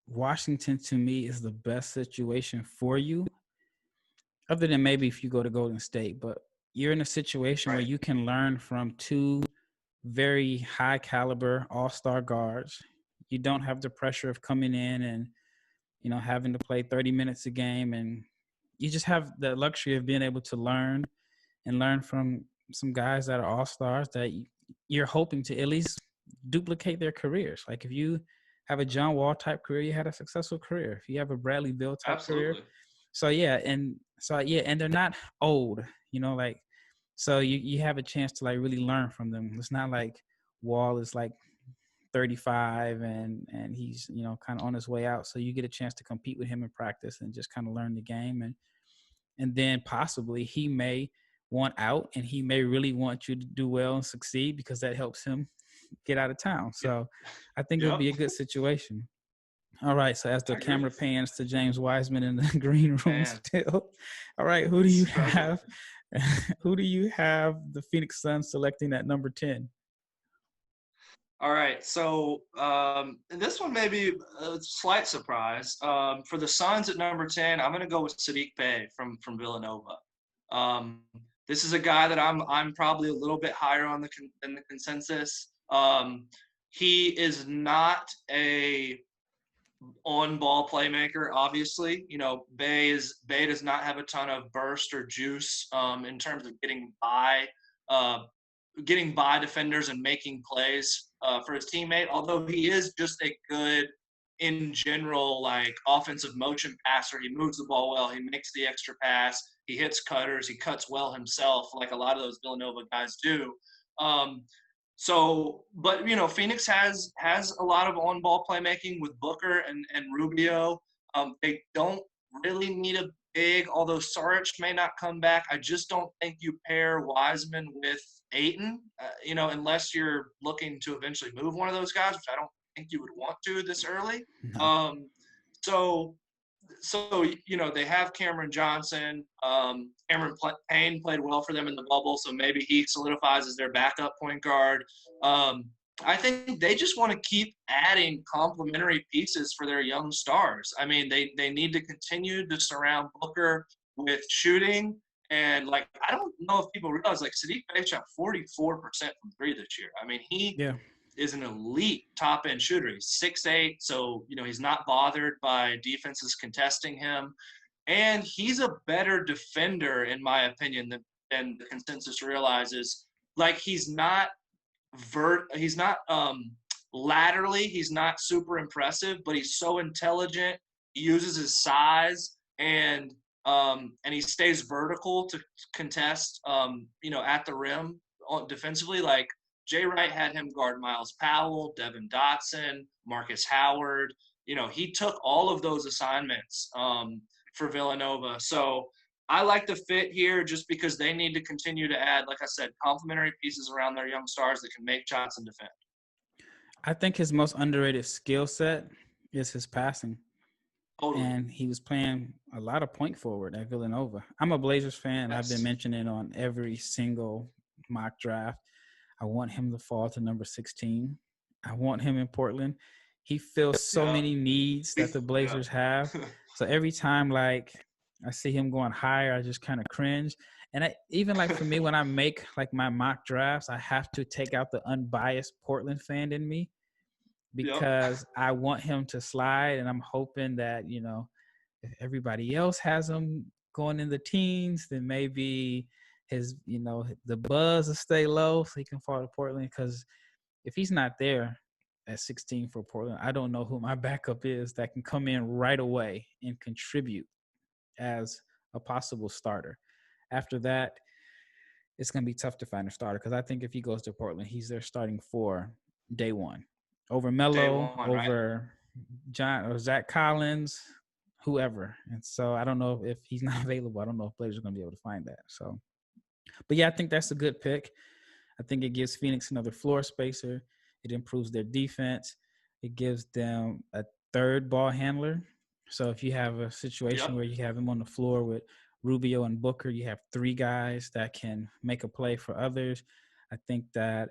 Washington to me is the best situation for you, other than maybe if you go to Golden State, but you're in a situation where you can learn from 2 very high caliber all-star guards. You don't have the pressure of coming in and, having to play 30 minutes a game. And you just have the luxury of being able to learn from some guys that are all-stars that you're hoping to at least duplicate their careers. Like if you have a John Wall type career, you had a successful career. If you have a Bradley Beal type career. And they're not old, so you have a chance to really learn from them. It's not like Wall is 35 and he's kind of on his way out, so you get a chance to compete with him in practice and just kind of learn the game, and then possibly he may want out and he may really want you to do well and succeed because that helps him get out of town. So I think it'll be a good situation. All right, so as the camera pans to James Wiseman in the green room still. All right, who do you have? Who do you have the Phoenix Suns selecting at number 10? All right, so this one may be a slight surprise. For the Suns at number 10, I'm going to go with Saddiq Bey from Villanova. This is a guy that I'm probably a little bit higher on than the consensus. He is not a on-ball playmaker, obviously. You know, Bey does not have a ton of burst or juice in terms of getting by defenders and making plays for his teammate, although he is just a good, in general, like offensive motion passer. He moves the ball well. He makes the extra pass. He hits cutters. He cuts well himself, like a lot of those Villanova guys do. But, you know, Phoenix has a lot of on-ball playmaking with Booker and Rubio. They don't really need a big, although Saric may not come back. I just don't think you pair Wiseman with Ayton, you know, unless you're looking to eventually move one of those guys, which I don't think you would want to this early. No. So you know, they have Cameron Johnson. Cameron Payne played well for them in the bubble, so maybe he solidifies as their backup point guard. I think they just want to keep adding complementary pieces for their young stars. I mean, they need to continue to surround Booker with shooting. And, like, I don't know if people realize, like, Saddiq Bey shot 44% from three this year. I mean, he is an elite top-end shooter. He's 6'8", so, you know, he's not bothered by defenses contesting him. And he's a better defender, in my opinion, than the consensus realizes. Like, he's not laterally, he's not super impressive, but he's so intelligent. He uses his size and he stays vertical to contest, you know, at the rim defensively. Like, Jay Wright had him guard Miles Powell, Devin Dotson, Marcus Howard. You know, he took all of those assignments for Villanova. So I like the fit here just because they need to continue to add, like I said, complementary pieces around their young stars that can make shots and defend. I think his most underrated skill set is his passing. Totally. And he was playing a lot of point forward at Villanova. I'm a Blazers fan. Yes. I've been mentioning it on every single mock draft. I want him to fall to number 16. I want him in Portland. He fills so many needs that the Blazers have. So every time, like, I see him going higher, I just kind of cringe. And even like for me, when I make like my mock drafts, I have to take out the unbiased Portland fan in me because I want him to slide. And I'm hoping that, you know, if everybody else has him going in the teens, then maybe his, you know, the buzz will stay low so he can fall to Portland. Because if he's not there at 16 for Portland, I don't know who my backup is that can come in right away and contribute as a possible starter. After that, it's going to be tough to find a starter because I think if he goes to Portland, he's their starting four day one. Over Melo, over John or Zach Collins, whoever. And so I don't know if he's not available. I don't know if Blazers are going to be able to find that. So, but yeah, I think that's a good pick. I think it gives Phoenix another floor spacer. It improves their defense. It gives them a third ball handler. So if you have a situation where you have him on the floor with Rubio and Booker, you have three guys that can make a play for others. I think that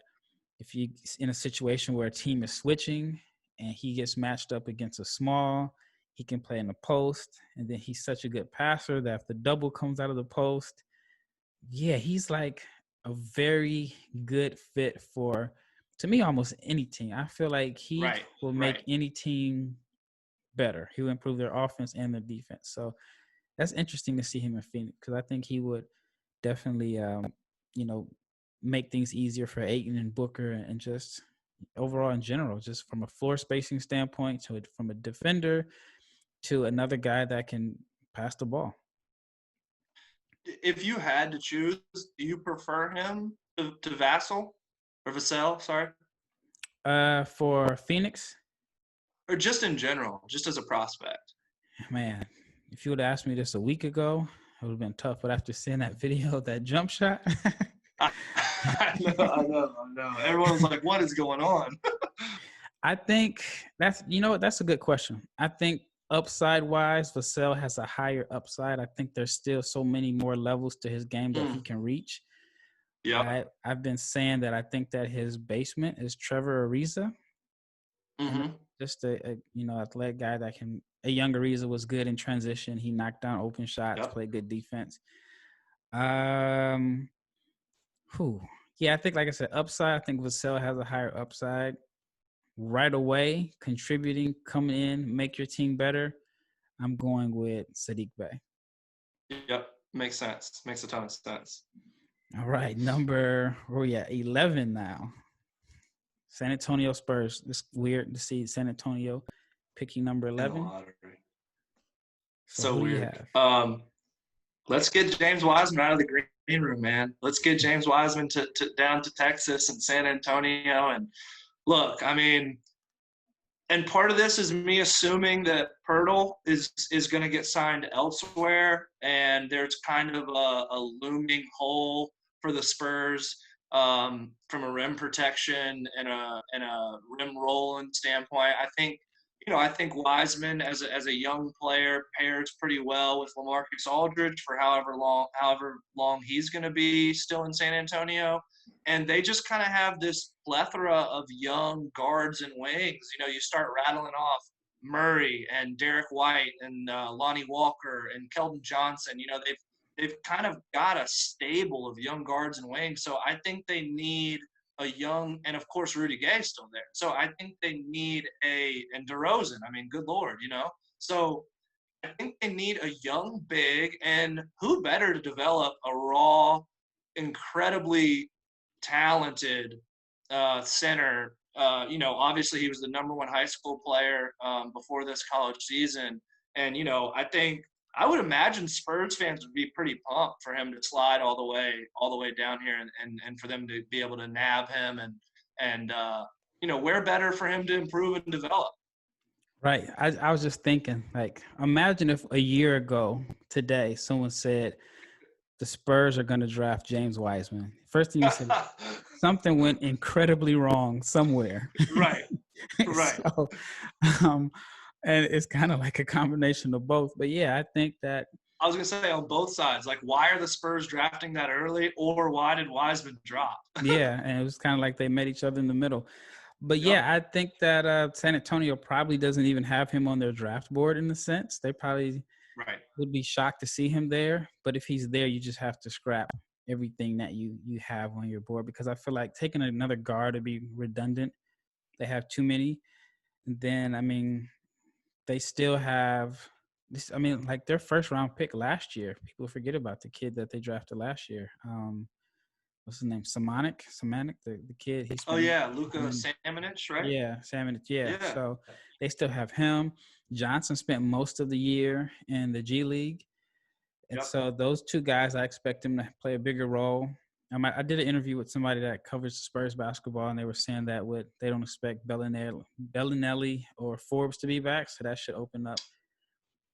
if you're in a situation where a team is switching and he gets matched up against a small, he can play in the post. And then he's such a good passer that if the double comes out of the post, he's like a very good fit for, to me, almost any team. I feel like he will make any team better. He will improve their offense and their defense. So that's interesting to see him in Phoenix because I think he would definitely, you know, make things easier for Ayton and Booker and just overall in general, just from a floor spacing standpoint to from a defender to another guy that can pass the ball. If you had to choose, do you prefer him to Vassell or Vassell? Sorry. For Phoenix? Or just in general, just as a prospect? Man, if you would have asked me this a week ago, it would have been tough. But after seeing that video, that jump shot, I know. Everyone was like, what is going on? I think that's a good question. I think upside wise, Vassell has a higher upside. I think there's still so many more levels to his game that he can reach. Yeah. I've been saying that I think that his basement is Trevor Ariza. Just a athletic guy that can. A young Ariza was good in transition. He knocked down open shots, played good defense. Yeah, I think, like I said, upside. I think Vassell has a higher upside. Right away, contributing, coming in, make your team better. I'm going with Saddiq Bey. Yep, makes sense. Makes a ton of sense. All right, number 11 now. San Antonio Spurs. It's weird to see San Antonio picking number 11. So weird. Let's get James Wiseman out of the green room, man. Let's get James Wiseman to down to Texas and San Antonio. And look, I mean, and part of this is me assuming that Pirtle is going to get signed elsewhere, and there's kind of a looming hole for the Spurs from a rim protection and a rim rolling standpoint. I think Wiseman as a young player pairs pretty well with LaMarcus Aldridge for however long he's going to be still in San Antonio. And they just kind of have this plethora of young guards and wings. You start rattling off Murray and Derek White and Lonnie Walker and Keldon Johnson. They've kind of got a stable of young guards and wings. So I think they need a young, and of course Rudy Gay's still there. So I think they need and DeRozan. I mean, good Lord, So I think they need a young big, and who better to develop a raw, incredibly talented center. Obviously he was the number one high school player before this college season. And, I would imagine Spurs fans would be pretty pumped for him to slide all the way down here and for them to be able to nab him and where better for him to improve and develop. Right. I was just thinking, like, imagine if a year ago today someone said the Spurs are going to draft James Wiseman. First thing you said, something went incredibly wrong somewhere. Right. So, and it's kind of like a combination of both. But yeah, I think that I was going to say on both sides, like, why are the Spurs drafting that early, or why did Wiseman drop? Yeah, and it was kind of like they met each other in the middle. But yeah, I think that San Antonio probably doesn't even have him on their draft board in the sense. They probably would be shocked to see him there. But if he's there, you just have to scrap everything that you have on your board, because I feel like taking another guard would be redundant. They have too many. And then, I mean, they still have this. I mean, like their first round pick last year, people forget about the kid that they drafted last year. What's his name? Samanic, the kid. Luka Samanic, right? Yeah, Samanic. Yeah. So they still have him. Johnson spent most of the year in the G League. And so those two guys, I expect them to play a bigger role. I did an interview with somebody that covers Spurs basketball, and they were saying that they don't expect Bellinelli or Forbes to be back, so that should open up,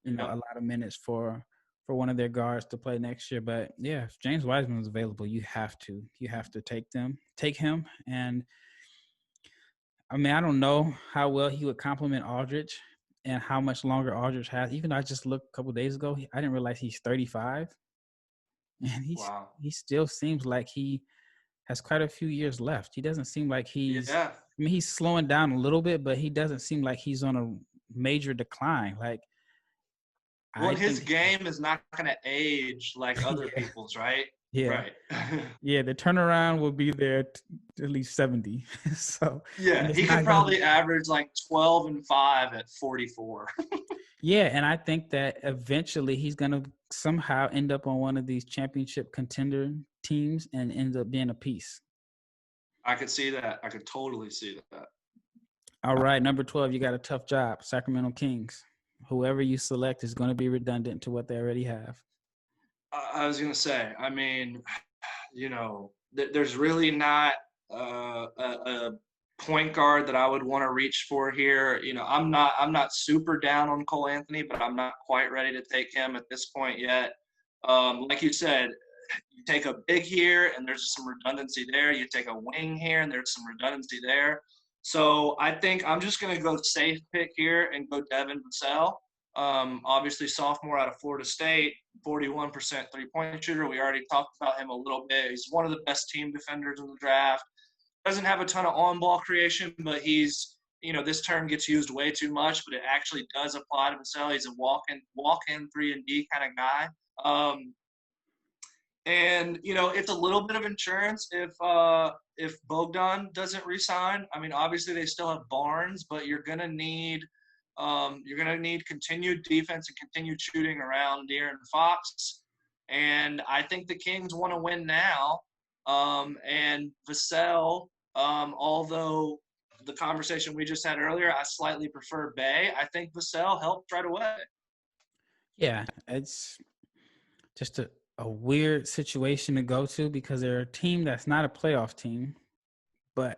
a lot of minutes for one of their guards to play next year. But yeah, if James Wiseman is available, you have to take him. And I mean, I don't know how well he would complement Aldridge and how much longer Aldridge has. Even though I just looked a couple of days ago, I didn't realize he's 35. And he still seems like he has quite a few years left. He doesn't seem like he's I mean, he's slowing down a little bit, but he doesn't seem like he's on a major decline. Like, his game is not going to age like other people's, right? Yeah. Right. Yeah, the turnaround will be there at least 70. So yeah, he could probably average like 12 and 5 at 44. Yeah, and I think that eventually he's going to somehow end up on one of these championship contender teams and end up being a piece. I could see that. I could totally see that. All right, number 12, you got a tough job, Sacramento Kings. Whoever you select is going to be redundant to what they already have. I was going to say, I mean, there's really not a point guard that I would want to reach for here. I'm not super down on Cole Anthony, but I'm not quite ready to take him at this point yet. Like you said, you take a big here and there's some redundancy there. You take a wing here and there's some redundancy there. So I think I'm just going to go safe pick here and go Devin Vassell. Obviously, sophomore out of Florida State, 41% three-point shooter. We already talked about him a little bit. He's one of the best team defenders in the draft. Doesn't have a ton of on-ball creation, but he's, this term gets used way too much, but it actually does apply to Vassell. He's a walk-in 3-and-D kind of guy. And it's a little bit of insurance if Bogdan doesn't resign. I mean, obviously they still have Barnes, but you're gonna need continued defense and continued shooting around De'Aaron Fox. And I think the Kings want to win now. And Vassell, although the conversation we just had earlier, I slightly prefer Bay, I think Vassell helped right away. Yeah, it's just a weird situation to go to because they're a team that's not a playoff team, but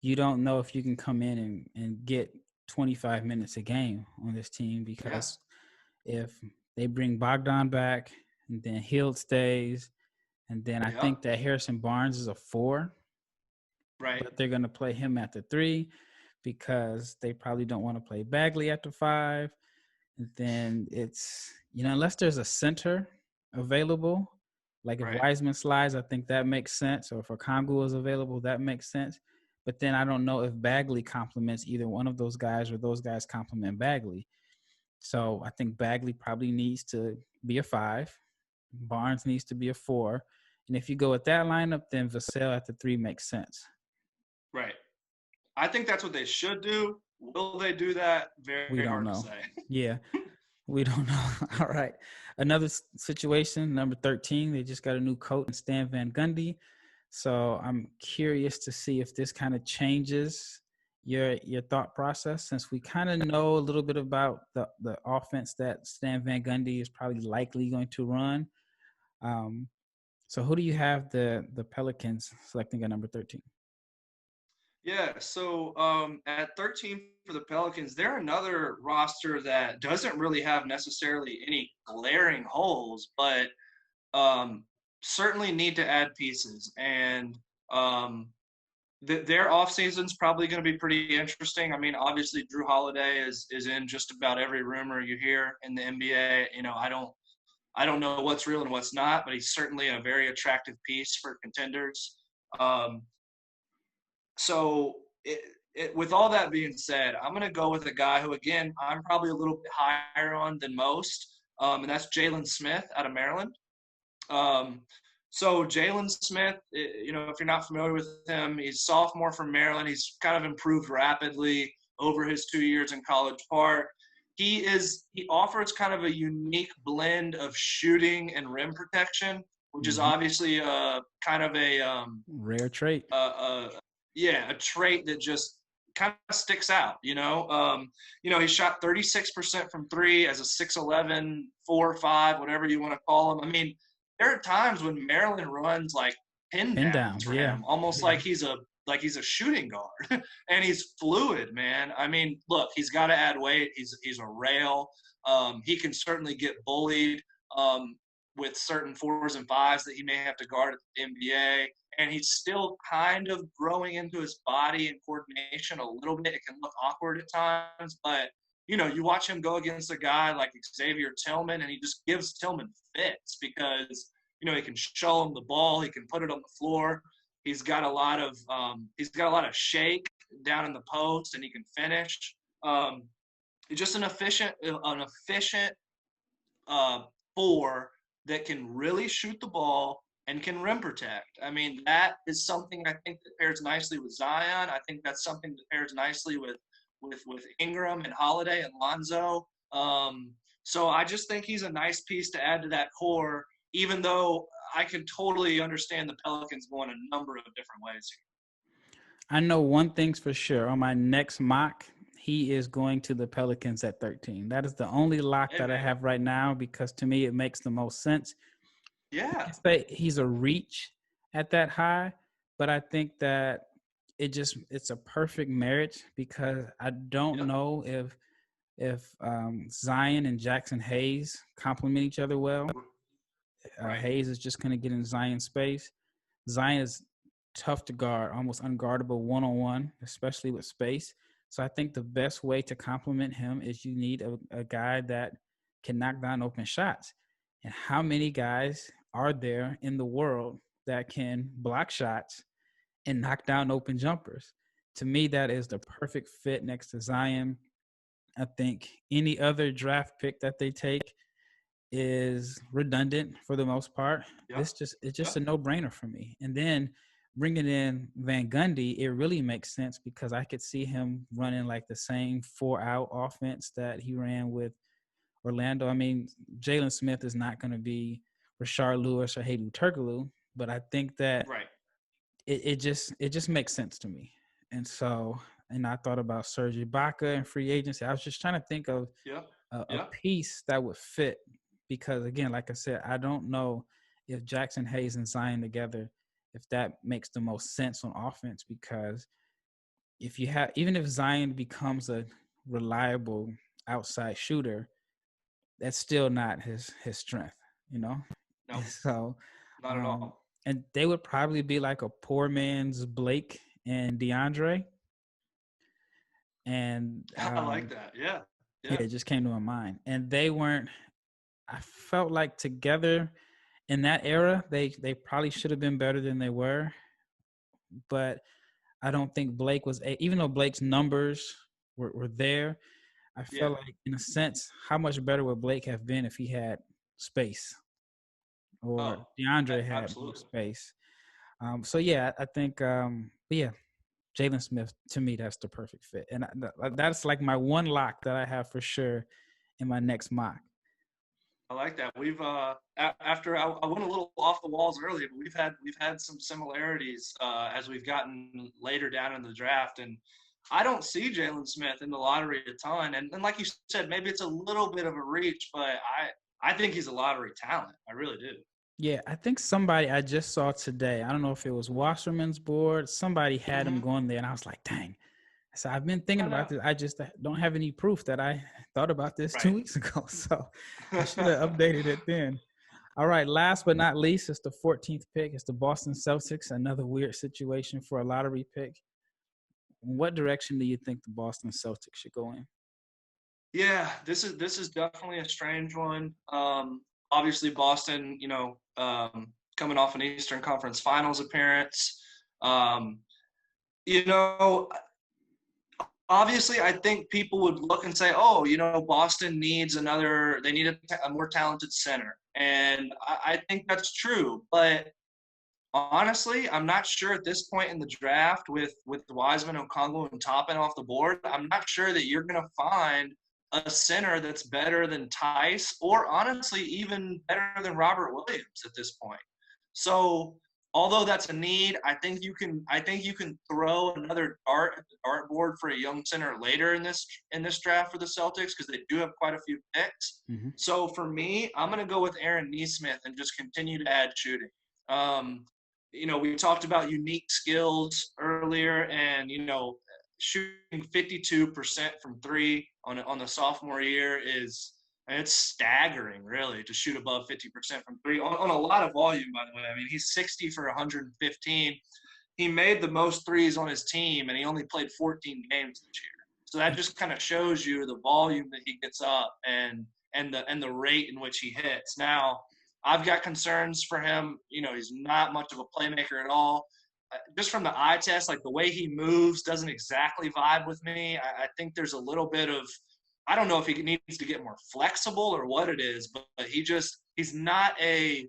you don't know if you can come in and get 25 minutes a game on this team because if they bring Bogdan back and then Hield stays, and then I think that Harrison Barnes is a 4. Right. But they're going to play him at the 3 because they probably don't want to play Bagley at the 5. And then it's, unless there's a center available, like if Wiseman slides, I think that makes sense. Or if Okongwu is available, that makes sense. But then I don't know if Bagley complements either one of those guys or those guys complement Bagley. So I think Bagley probably needs to be a 5. Barnes needs to be a 4. And if you go with that lineup, then Vassell at the 3 makes sense. Right. I think that's what they should do. Will they do that? Very hard to say. Yeah. We don't know. All right. Another situation, number 13, they just got a new coach, Stan Van Gundy. So I'm curious to see if this kind of changes your thought process, since we kind of know a little bit about the offense that Stan Van Gundy is probably likely going to run. So who do you have the Pelicans selecting at number 13? Yeah, so at 13 for the Pelicans, they're another roster that doesn't really have necessarily any glaring holes, but certainly need to add pieces. And their offseason's probably going to be pretty interesting. I mean, obviously Drew Holiday is in just about every rumor you hear in the NBA. I don't know what's real and what's not, but he's certainly a very attractive piece for contenders. So with all that being said, I'm going to go with a guy who, again, I'm probably a little bit higher on than most, and that's Jalen Smith out of Maryland. So Jalen Smith, if you're not familiar with him, he's sophomore from Maryland. He's kind of improved rapidly over his 2 years in College Park. He offers kind of a unique blend of shooting and rim protection, which is obviously kind of a rare trait. A trait that just kind of sticks out, he shot 36% from 3 as a 6'11", 4'5", whatever you want to call him. I mean, there are times when Maryland runs like pin downs for him, almost like he's a shooting guard, and he's fluid, man. I mean, look, he's got to add weight. He's a rail. He can certainly get bullied with certain 4s and 5s that he may have to guard at the NBA. And he's still kind of growing into his body and coordination a little bit. It can look awkward at times, but, you watch him go against a guy like Xavier Tillman, and he just gives Tillman fits because, he can show him the ball. He can put it on the floor. He's got a lot of shake down in the post, and he can finish. He's just an efficient 4 that can really shoot the ball and can rim protect. I mean, that is something I think that pairs nicely with Zion. I think that's something that pairs nicely with Ingram and Holiday and Lonzo. So I just think he's a nice piece to add to that core, even though I can totally understand the Pelicans going a number of different ways here. I know one thing's for sure. On my next mock, he is going to the Pelicans at 13. That is the only lock that I have right now because to me it makes the most sense. Yeah. He's a reach at that high, but I think that it's a perfect marriage because I don't know if Zion and Jackson Hayes complement each other well. Right. Hayes is just going to get in Zion's space. Zion is tough to guard, almost unguardable one-on-one, especially with space. So I think the best way to complement him is you need a guy that can knock down open shots. And how many guys are there in the world that can block shots and knock down open jumpers? To me, that is the perfect fit next to Zion. I think any other draft pick that they take is redundant for the most part. Yeah. It's just a no-brainer for me. And then bringing in Van Gundy, it really makes sense because I could see him running like the same 4-out offense that he ran with Orlando. I mean, Jalen Smith is not going to be Rashard Lewis or Hayden Turkoglu, but I think that it just makes sense to me. And so, and I thought about Serge Ibaka and free agency. I was just trying to think of a piece that would fit because, again, like I said, I don't know if Jackson Hayes and Zion together, if that makes the most sense on offense, because if you have, even if Zion becomes a reliable outside shooter, that's still not his strength, you know? No. So, not at all. And they would probably be like a poor man's Blake and DeAndre. And I like that. Yeah. It just came to my mind. And they weren't, I felt like together in that era, they probably should have been better than they were. But I don't think Blake was, even though Blake's numbers were there, I felt like, in a sense, how much better would Blake have been if he had space or DeAndre had more space? So, yeah, I think, Jalen Smith, to me, that's the perfect fit. And that's like my one lock that I have for sure in my next mock. I like that. We've after I went a little off the walls earlier, but we've had some similarities as we've gotten later down in the draft. And I don't see Jalen Smith in the lottery a ton. And like you said, maybe it's a little bit of a reach, but I think he's a lottery talent. I really do. Yeah, I think somebody I just saw today, I don't know if it was Wasserman's board, somebody had him going there, and I was like, dang. So I've been thinking about this. I just don't have any proof that I thought about this 2 weeks ago. So I should have updated it then. All right, last but not least, it's the 14th pick. It's the Boston Celtics, another weird situation for a lottery pick. What direction do you think the Boston Celtics should go in? Yeah, this is definitely a strange one. Obviously, Boston, coming off an Eastern Conference Finals appearance. Obviously, I think people would look and say, Boston needs they need a more talented center. And I think that's true. But honestly, I'm not sure at this point in the draft with Wiseman, Okongwu, and Toppin off the board, I'm not sure that you're going to find a center that's better than Tice or honestly even better than Robert Williams at this point. So although that's a need, I think you can throw another dart at the dartboard for a young center later in this draft for the Celtics because they do have quite a few picks. Mm-hmm. So for me, I'm going to go with Aaron Nesmith and just continue to add shooting. We talked about unique skills earlier, and shooting 52% from three on the sophomore year it's staggering, really, to shoot above 50% from three on a lot of volume, by the way. I mean, he's 60 for 115. He made the most threes on his team, and he only played 14 games this year. So that just kind of shows you the volume that he gets up and the rate in which he hits. Now, I've got concerns for him. He's not much of a playmaker at all. Just from the eye test, like the way he moves doesn't exactly vibe with me. I think there's a little bit of – I don't know if he needs to get more flexible or what it is, but he's not a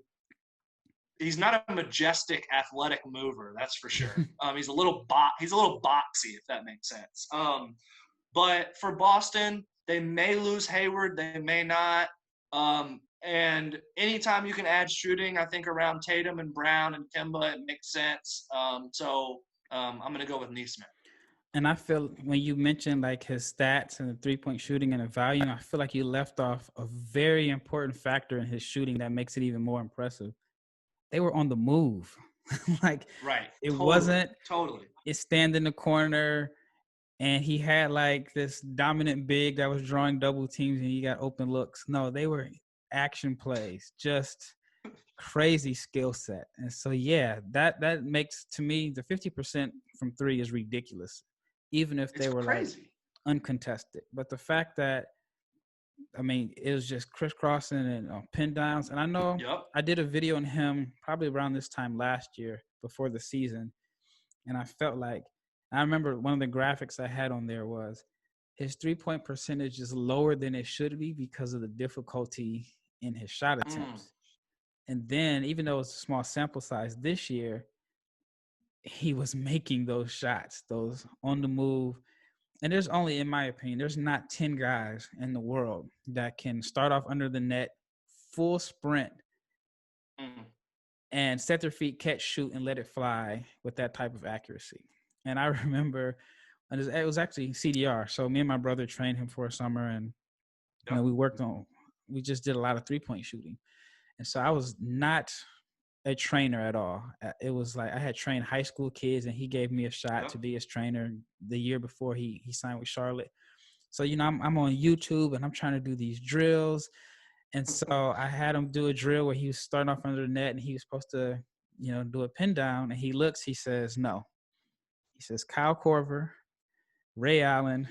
majestic athletic mover, that's for sure. He's a little boxy, if that makes sense. But for Boston, they may lose Hayward, they may not. And anytime you can add shooting, I think around Tatum and Brown and Kemba, it makes sense. So I'm going to go with Nesmith. And I feel when you mentioned like his stats and the three-point shooting and the volume, I feel like you left off a very important factor in his shooting that makes it even more impressive. They were on the move. It wasn't it stand in the corner and he had like this dominant big that was drawing double teams and he got open looks. No, they were action plays, just crazy skill set. And so, yeah, that makes, to me, the 50% from three is ridiculous, even if they were crazy, like uncontested. But the fact that, I mean, it was just crisscrossing and pin downs. And I know I did a video on him probably around this time last year before the season. And I felt like, I remember one of the graphics I had on there was his 3-point percentage is lower than it should be because of the difficulty in his shot attempts. And then, even though it's a small sample size this year, he was making those shots, those on the move. And there's only, in my opinion, there's not 10 guys in the world that can start off under the net, full sprint, and set their feet, catch, shoot, and let it fly with that type of accuracy. And I remember, it was actually CDR. So me and my brother trained him for a summer, and you know, we just did a lot of 3-point shooting. And so I was not a trainer at all. It was like I had trained high school kids, and he gave me a shot to be his trainer the year before he signed with Charlotte. So, you know, I'm on YouTube, and I'm trying to do these drills. And so I had him do a drill where he was starting off under the net, and he was supposed to, you know, do a pin down. And he looks, he says, no. He says, Kyle Korver, Ray Allen,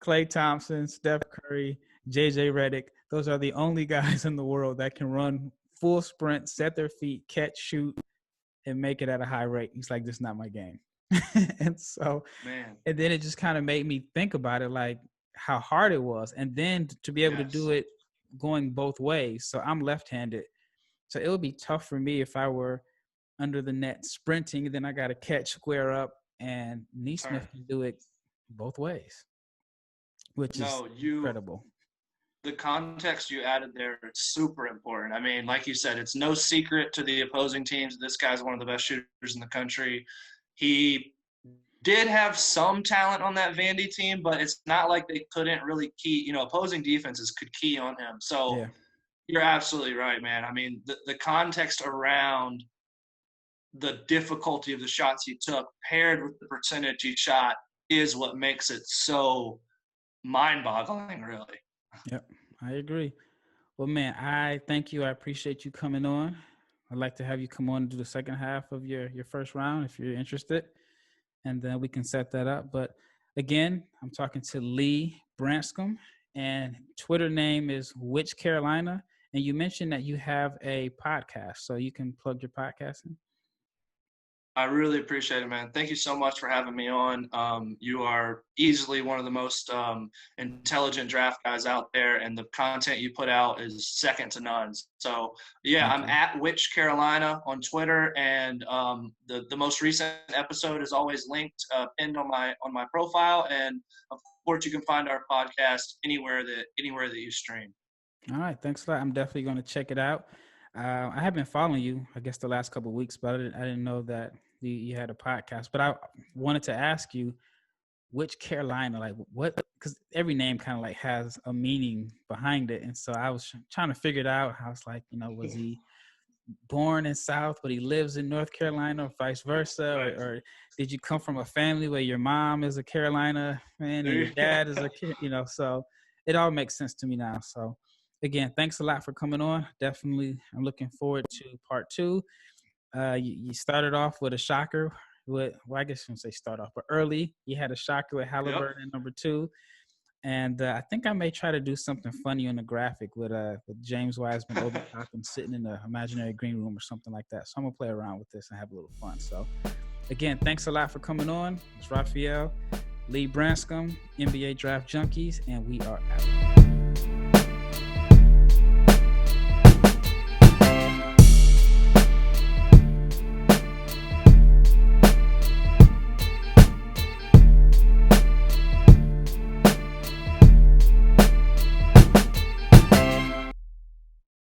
Klay Thompson, Steph Curry, JJ Redick. Those are the only guys in the world that can run full sprint, set their feet, catch, shoot, and make it at a high rate. He's like, this is not my game. And so, and then it just kind of made me think about it, like how hard it was. And then to be able to do it going both ways. So I'm left-handed. So it would be tough for me if I were under the net sprinting, and then I got to catch, square up, and Nesmith can do it both ways, which is incredible. The context you added there is super important. I mean, like you said, it's no secret to the opposing teams. This guy's one of the best shooters in the country. He did have some talent on that Vandy team, but it's not like they couldn't really key, you know, opposing defenses could key on him. So you're absolutely right, man. I mean, the context around the difficulty of the shots he took paired with the percentage he shot is what makes it so mind-boggling, really. Yep, I agree. Well, man, I thank you. I appreciate you coming on. I'd like to have you come on and do the second half of your first round if you're interested, and then we can set that up. But again, I'm talking to Lee Branscombe, and Twitter name is Which Carolina. And you mentioned that you have a podcast, so you can plug your podcast in. I really appreciate it, man. Thank you so much for having me on. You are easily one of the most intelligent draft guys out there, and the content you put out is second to none. So, I'm at Which Carolina on Twitter, and the most recent episode is always linked, pinned on my profile, and of course you can find our podcast anywhere that you stream. All right, thanks a lot. I'm definitely going to check it out. I have been following you, I guess, the last couple of weeks, but I didn't know that you had a podcast. But I wanted to ask you, which Carolina, like what? Because every name kind of like has a meaning behind it, and so I was trying to figure it out. I was like, you know, was he born in South, but he lives in North Carolina, or vice versa, or did you come from a family where your mom is a Carolina fan and your dad is so it all makes sense to me now. So. Again, thanks a lot for coming on. Definitely, I'm looking forward to part 2. You started off with a shocker. I guess you wouldn't say start off, but early. You had a shocker with Haliburton at number 2. And I think I may try to do something funny on the graphic with James Wiseman over Toppin sitting in the imaginary green room or something like that. So I'm going to play around with this and have a little fun. So, again, thanks a lot for coming on. It's Raphael, Lee Branscombe, NBA Draft Junkies, and we are out.